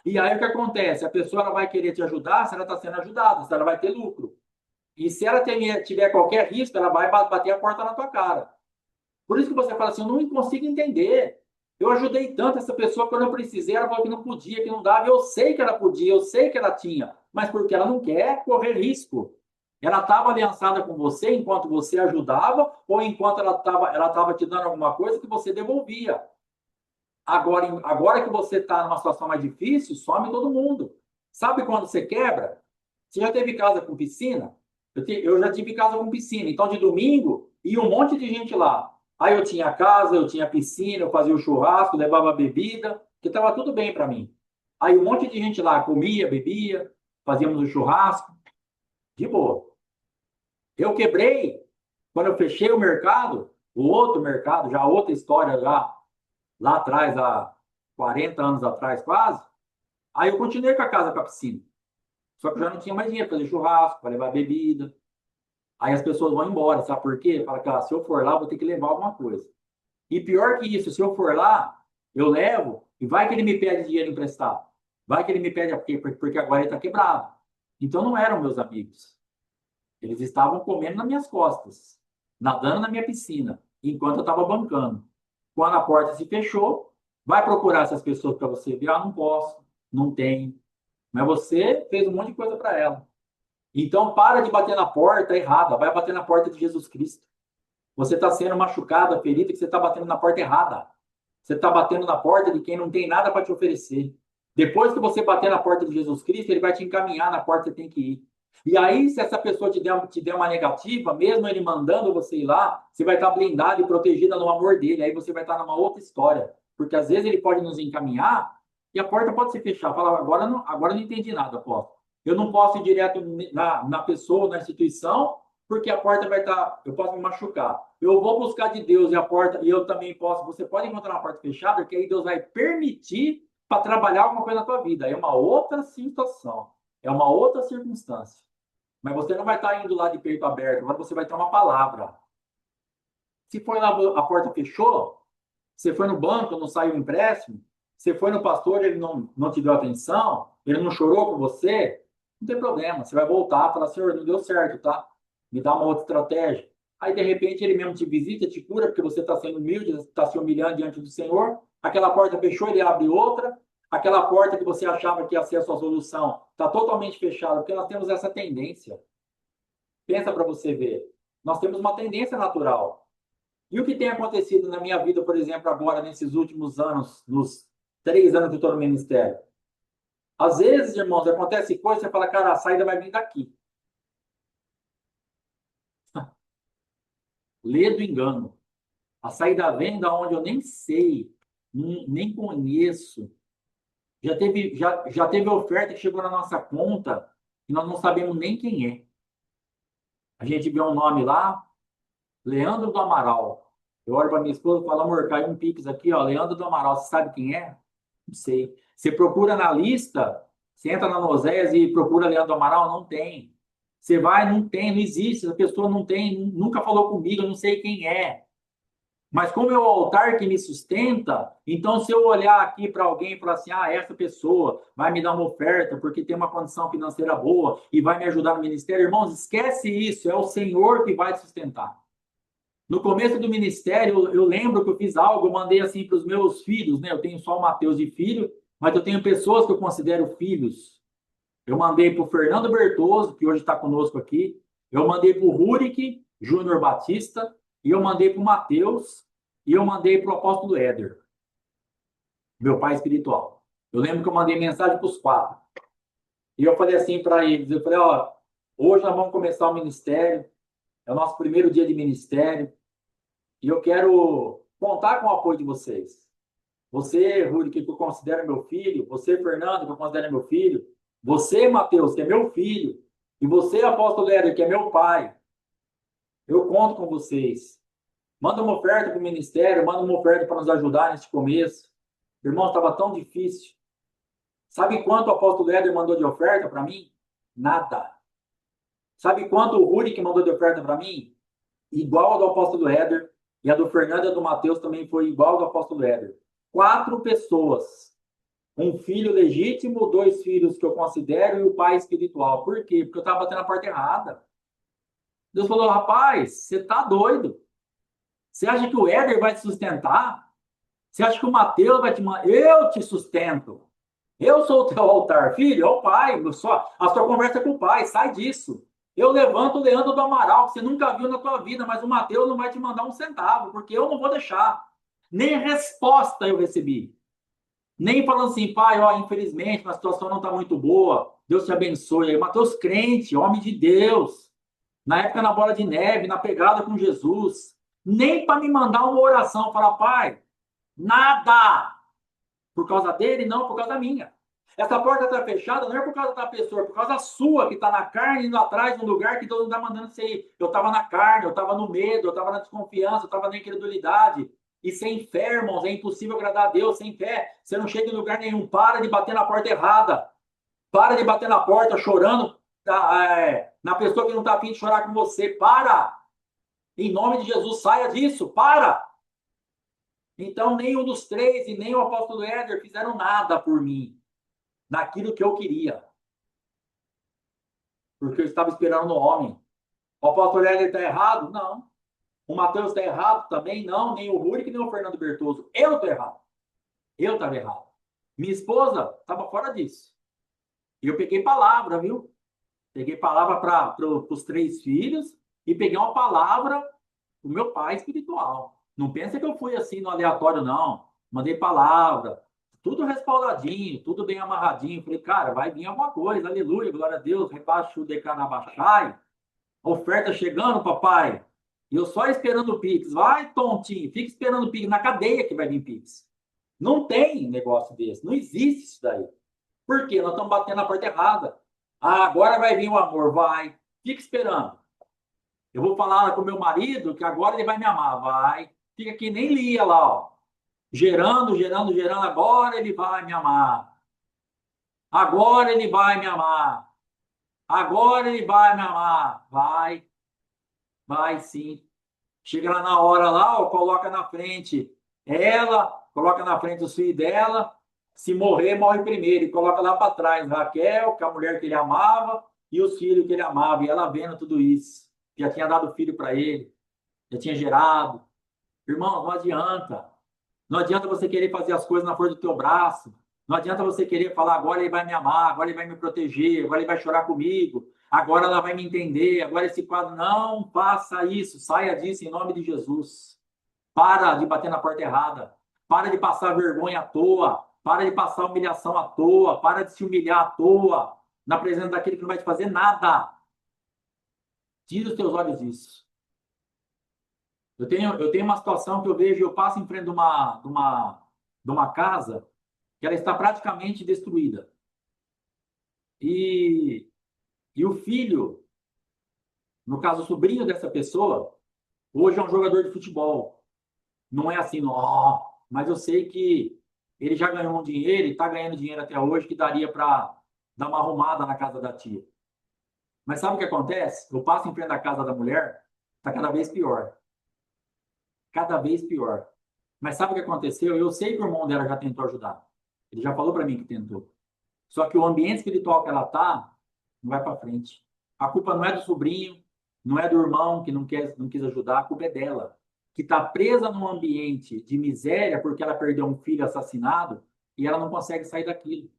E aí o que acontece? A pessoa ela vai querer te ajudar se ela está sendo ajudada, se ela vai ter lucro. E se ela tiver qualquer risco, ela vai bater a porta na tua cara. Por isso que você fala assim, eu não consigo entender. Eu ajudei tanto essa pessoa quando eu precisei, ela falou que não podia, que não dava. Eu sei que ela podia, eu sei que ela tinha, mas porque ela não quer correr risco. Ela estava aliançada com você enquanto você ajudava ou enquanto ela tava te dando alguma coisa que você devolvia. Agora que você está numa situação mais difícil, some todo mundo. Sabe quando você quebra? Você já teve casa com piscina? Eu já tive casa com piscina. Então, de domingo, ia um monte de gente lá. Aí eu tinha casa, eu tinha piscina, eu fazia o churrasco, levava bebida, que estava tudo bem para mim. Aí um monte de gente lá comia, bebia, fazíamos o churrasco, de boa. Eu quebrei, quando eu fechei o mercado, o outro mercado, já outra história, já lá atrás, há 40 anos atrás quase. Aí eu continuei com a casa com a piscina. Só que eu já não tinha mais dinheiro para fazer churrasco, para levar bebida. Aí as pessoas vão embora, sabe por quê? Fala, cara, se eu for lá, eu vou ter que levar alguma coisa. E pior que isso, se eu for lá, eu levo, e vai que ele me pede dinheiro emprestado. Vai que ele me pede, porque agora ele está quebrado. Então não eram meus amigos. Eles estavam comendo nas minhas costas, nadando na minha piscina, enquanto eu estava bancando. Quando a porta se fechou, vai procurar essas pessoas para você ver, ah, não posso, não tem. Mas você fez um monte de coisa para ela. Então, para de bater na porta errada, vai bater na porta de Jesus Cristo. Você está sendo machucado, ferido, que você está batendo na porta errada. Você está batendo na porta de quem não tem nada para te oferecer. Depois que você bater na porta de Jesus Cristo, ele vai te encaminhar na porta que você tem que ir. E aí, se essa pessoa te der uma negativa, mesmo ele mandando você ir lá, você vai estar blindado e protegida no amor dele. Aí você vai estar numa outra história. Porque às vezes ele pode nos encaminhar e a porta pode se fechar. Fala, agora não entendi nada, apóstolo. Eu não posso ir direto na pessoa, na instituição, porque a porta vai estar, eu posso me machucar. Eu vou buscar de Deus e a porta, e eu também posso, você pode encontrar uma porta fechada, que aí Deus vai permitir para trabalhar alguma coisa na tua vida. É uma outra situação, é uma outra circunstância. Mas você não vai estar indo lá de peito aberto, agora você vai ter uma palavra. Se foi lá, a porta fechou, você foi no banco, não saiu o empréstimo, você foi no pastor, ele não te deu atenção, ele não chorou com você, não tem problema. Você vai voltar e falar, Senhor, não deu certo, tá? Me dá uma outra estratégia. Aí, de repente, ele mesmo te visita, te cura, porque você está sendo humilde, está se humilhando diante do Senhor. Aquela porta fechou, ele abre outra. Aquela porta que você achava que ia ser a sua solução está totalmente fechada, porque nós temos essa tendência. Pensa para você ver. Nós temos uma tendência natural. E o que tem acontecido na minha vida, por exemplo, agora, nesses últimos anos, nos 3 anos que eu estou no ministério? Às vezes, irmãos, acontece coisa, você fala, cara, a saída vai vir daqui. Lê do engano. A saída vem da onde eu nem sei, nem conheço. Já teve oferta que chegou na nossa conta e nós não sabemos nem quem é. A gente vê um nome lá, Leandro do Amaral. Eu olho para minha esposa e falo, amor, caiu um pix aqui, ó, Leandro do Amaral. Você sabe quem é? Não sei. Você procura na lista, você entra na Nozés e procura Leandro do Amaral, não tem. Você vai, não tem, não existe. Essa pessoa não tem, nunca falou comigo, eu não sei quem é. Mas como é o altar que me sustenta, então se eu olhar aqui para alguém e falar assim, ah, essa pessoa vai me dar uma oferta porque tem uma condição financeira boa e vai me ajudar no ministério, irmãos, esquece isso, é o Senhor que vai sustentar. No começo do ministério, eu lembro que eu fiz algo, eu mandei assim para os meus filhos, né? Eu tenho só o Mateus de filho, mas eu tenho pessoas que eu considero filhos. Eu mandei para o Fernando Bertoso, que hoje está conosco aqui. Eu mandei para o Rurik Júnior Batista. E eu mandei para o Mateus. E eu mandei para o apóstolo Éder, meu pai espiritual. Eu lembro que eu mandei mensagem para os 4. E eu falei assim para eles: eu falei, ó, hoje nós vamos começar o ministério. É o nosso primeiro dia de ministério. E eu quero contar com o apoio de vocês. Você, Rurik, que eu considero meu filho. Você, Fernando, que eu considero meu filho. Você, Mateus, que é meu filho, e você, apóstolo Éder, que é meu pai, eu conto com vocês. Manda uma oferta para o ministério, manda uma oferta para nos ajudar nesse começo. Irmão, estava tão difícil. Sabe quanto o apóstolo Éder mandou de oferta para mim? Nada. Sabe quanto o Rurik mandou de oferta para mim? Igual a do apóstolo Éder, e a do Fernando e a do Mateus também foi igual a do apóstolo Éder. 4 pessoas. Um filho legítimo, 2 filhos que eu considero e o pai espiritual. Por quê? Porque eu estava batendo a porta errada. Deus falou, rapaz, você tá doido. Você acha que o Éder vai te sustentar? Você acha que o Mateus vai te mandar? Eu te sustento. Eu sou o teu altar, filho, é o pai. A sua conversa é com o pai, sai disso. Eu levanto o Leandro do Amaral, que você nunca viu na tua vida, mas o Mateus não vai te mandar um centavo, porque eu não vou deixar. Nem resposta eu recebi. Nem falando assim, pai, ó, infelizmente, a situação não está muito boa. Deus te abençoe. Mateus crente, homem de Deus. Na época na bola de neve, na pegada com Jesus. Nem para me mandar uma oração, falar, pai, nada. Por causa dele, não por causa minha. Essa porta está fechada não é por causa da pessoa, é por causa sua, que está na carne, indo atrás de um lugar que Deus não está mandando você ir. Eu estava na carne, eu estava no medo, eu estava na desconfiança, eu estava na incredulidade. E sem fé, irmãos, é impossível agradar a Deus. Sem fé, você não chega em lugar nenhum. Para de bater na porta errada. Para de bater na porta chorando na pessoa que não está afim de chorar com você. Para! Em nome de Jesus, saia disso. Para! Então, nenhum dos três e nem o apóstolo Éder fizeram nada por mim, naquilo que eu queria, porque eu estava esperando no homem. O apóstolo Éder está errado? Não. O Mateus está errado também? Não. Nem o Rurik, nem o Fernando Bertoso. Eu estou errado. Eu estava errado. Minha esposa estava fora disso. E eu peguei palavra, viu? Peguei palavra para os três filhos e peguei uma palavra do meu pai espiritual. Não pensa que eu fui assim no aleatório, não. Mandei palavra, tudo respaldadinho, tudo bem amarradinho. Falei, cara, vai vir alguma coisa, aleluia, glória a Deus, rebaixo o decanabaixai. Oferta chegando, papai. E eu só esperando o Pix. Vai, tontinho, fica esperando o Pix. Na cadeia que vai vir Pix. Não tem negócio desse, não existe isso daí. Por quê? Nós estamos batendo na porta errada. Ah, agora vai vir o amor, vai. Fica esperando. Eu vou falar com meu marido que agora ele vai me amar, vai. Fica aqui, nem lia lá, ó. Gerando, gerando, gerando, agora ele vai me amar. Agora ele vai me amar. Agora ele vai me amar. Vai sim. Chega lá na hora lá, ó, coloca na frente ela, coloca na frente os filhos dela. Se morrer, morre primeiro. E coloca lá para trás Raquel, que é a mulher que ele amava, e os filhos que ele amava. E ela vendo tudo isso. Já tinha dado filho para ele, já tinha gerado. Irmão, não adianta. Não adianta você querer fazer as coisas na força do teu braço. Não adianta você querer falar, agora ele vai me amar, agora ele vai me proteger, agora ele vai chorar comigo, agora ela vai me entender, agora esse quadro. Não faça isso, saia disso em nome de Jesus. Para de bater na porta errada. Para de passar vergonha à toa. Para de passar humilhação à toa. Para de se humilhar à toa na presença daquele que não vai te fazer nada. Tira os teus olhos disso. Eu tenho uma situação que eu vejo, eu passo em frente de uma casa que ela está praticamente destruída. E, e o filho, no caso, o sobrinho dessa pessoa, hoje é um jogador de futebol. Não é assim, não, mas eu sei que ele já ganhou um dinheiro e está ganhando dinheiro até hoje que daria para dar uma arrumada na casa da tia. Mas sabe o que acontece? Eu passo em frente da casa da mulher, está cada vez pior. Cada vez pior. Mas sabe o que aconteceu? Eu sei que o irmão dela já tentou ajudar. Ele já falou para mim que tentou. Só que o ambiente espiritual que ela tá não vai para frente. A culpa não é do sobrinho, não é do irmão que não quis ajudar, a culpa é dela, que está presa num ambiente de miséria porque ela perdeu um filho assassinado e ela não consegue sair daquilo.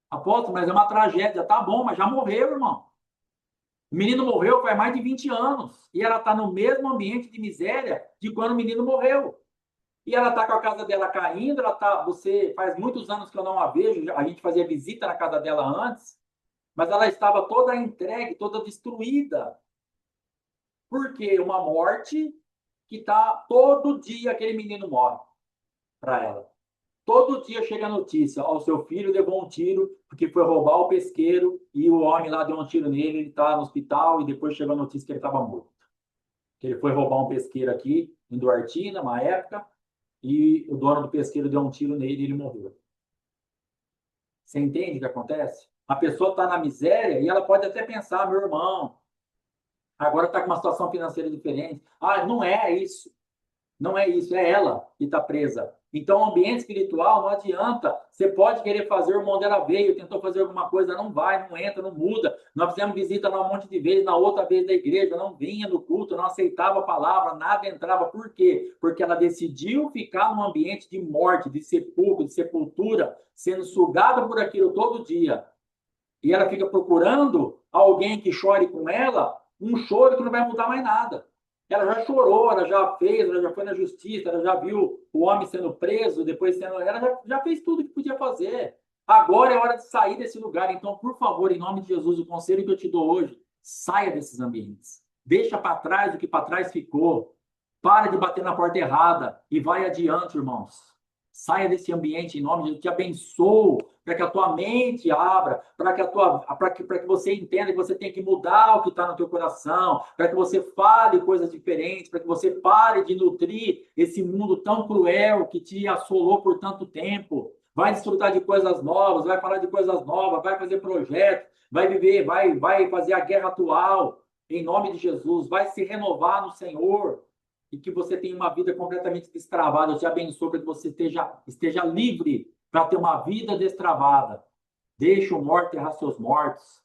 Apóstolo, mas é uma tragédia. Tá bom, mas já morreu, irmão. O menino morreu faz mais de 20 anos e ela está no mesmo ambiente de miséria de quando o menino morreu. E ela está com a casa dela caindo, você faz muitos anos que eu não a vejo, a gente fazia visita na casa dela antes, mas ela estava toda entregue, toda destruída. Por quê? Uma morte que está todo dia aquele menino morre para ela. Todo dia chega a notícia, ó, o seu filho levou um tiro porque foi roubar o pesqueiro e o homem lá deu um tiro nele, ele está no hospital e depois chegou a notícia que ele estava morto. Que ele foi roubar um pesqueiro aqui em Duartina, uma época, e o dono do pesqueiro deu um tiro nele e ele morreu. Você entende o que acontece? A pessoa está na miséria e ela pode até pensar, meu irmão, agora está com uma situação financeira diferente. Ah, não é isso. Não é isso, é ela que está presa. Então, o ambiente espiritual não adianta. Você pode querer fazer, o irmão dela veio, tentou fazer alguma coisa, não vai, não entra, não muda. Nós fizemos visita lá um monte de vezes, na outra vez da igreja, não vinha no culto, não aceitava a palavra, nada entrava. Por quê? Porque ela decidiu ficar num ambiente de morte, de sepulcro, de sepultura, sendo sugada por aquilo todo dia. E ela fica procurando alguém que chore com ela, um choro que não vai mudar mais nada. Ela já chorou, ela já fez, ela já foi na justiça, ela já viu o homem sendo preso, depois sendo. Ela já fez tudo que podia fazer. Agora é hora de sair desse lugar. Então, por favor, em nome de Jesus, o conselho que eu te dou hoje, saia desses ambientes. Deixa para trás o que para trás ficou. Para de bater na porta errada e vai adiante, irmãos. Saia desse ambiente em nome de Jesus. Te abençoo para que a tua mente abra, para que você entenda que você tem que mudar o que está no teu coração, para que você fale coisas diferentes, para que você pare de nutrir esse mundo tão cruel que te assolou por tanto tempo. Vai desfrutar de coisas novas, vai falar de coisas novas, vai fazer projetos, vai viver, vai fazer a guerra atual, em nome de Jesus, vai se renovar no Senhor e que você tenha uma vida completamente destravada. Eu te abençoo para que você esteja livre para ter uma vida destravada. Deixa o morto enterrar seus mortos.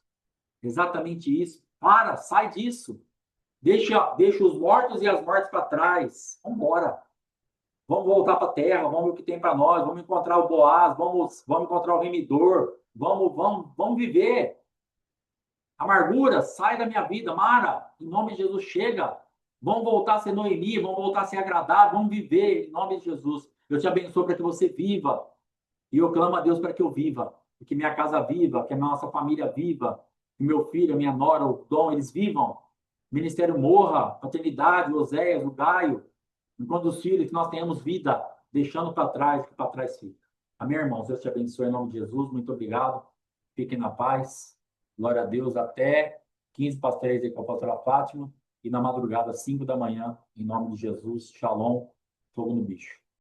Exatamente isso. Para, sai disso. Deixa os mortos e as mortes para trás. Vamos embora. Vamos voltar para a terra, vamos ver o que tem para nós, vamos encontrar o Boaz, vamos encontrar o remidor, vamos viver. Amargura, sai da minha vida, Mara, em nome de Jesus, chega. Vamos voltar a ser Noemi, vamos voltar a ser agradável, vamos viver, em nome de Jesus. Eu te abençoo para que você viva. E eu clamo a Deus para que eu viva, que minha casa viva, que a nossa família viva, que meu filho, a minha nora, o Dom, eles vivam. O ministério morra, paternidade, o Oséias, o Gaio, enquanto os filhos, que nós tenhamos vida, deixando para trás o que para trás fica. Amém, irmãos? Deus te abençoe em nome de Jesus. Muito obrigado. Fiquem na paz. Glória a Deus. Até 15 para as 3 aí com a pastora Fátima. E na madrugada, 5 da manhã, em nome de Jesus. Shalom. Fogo no bicho.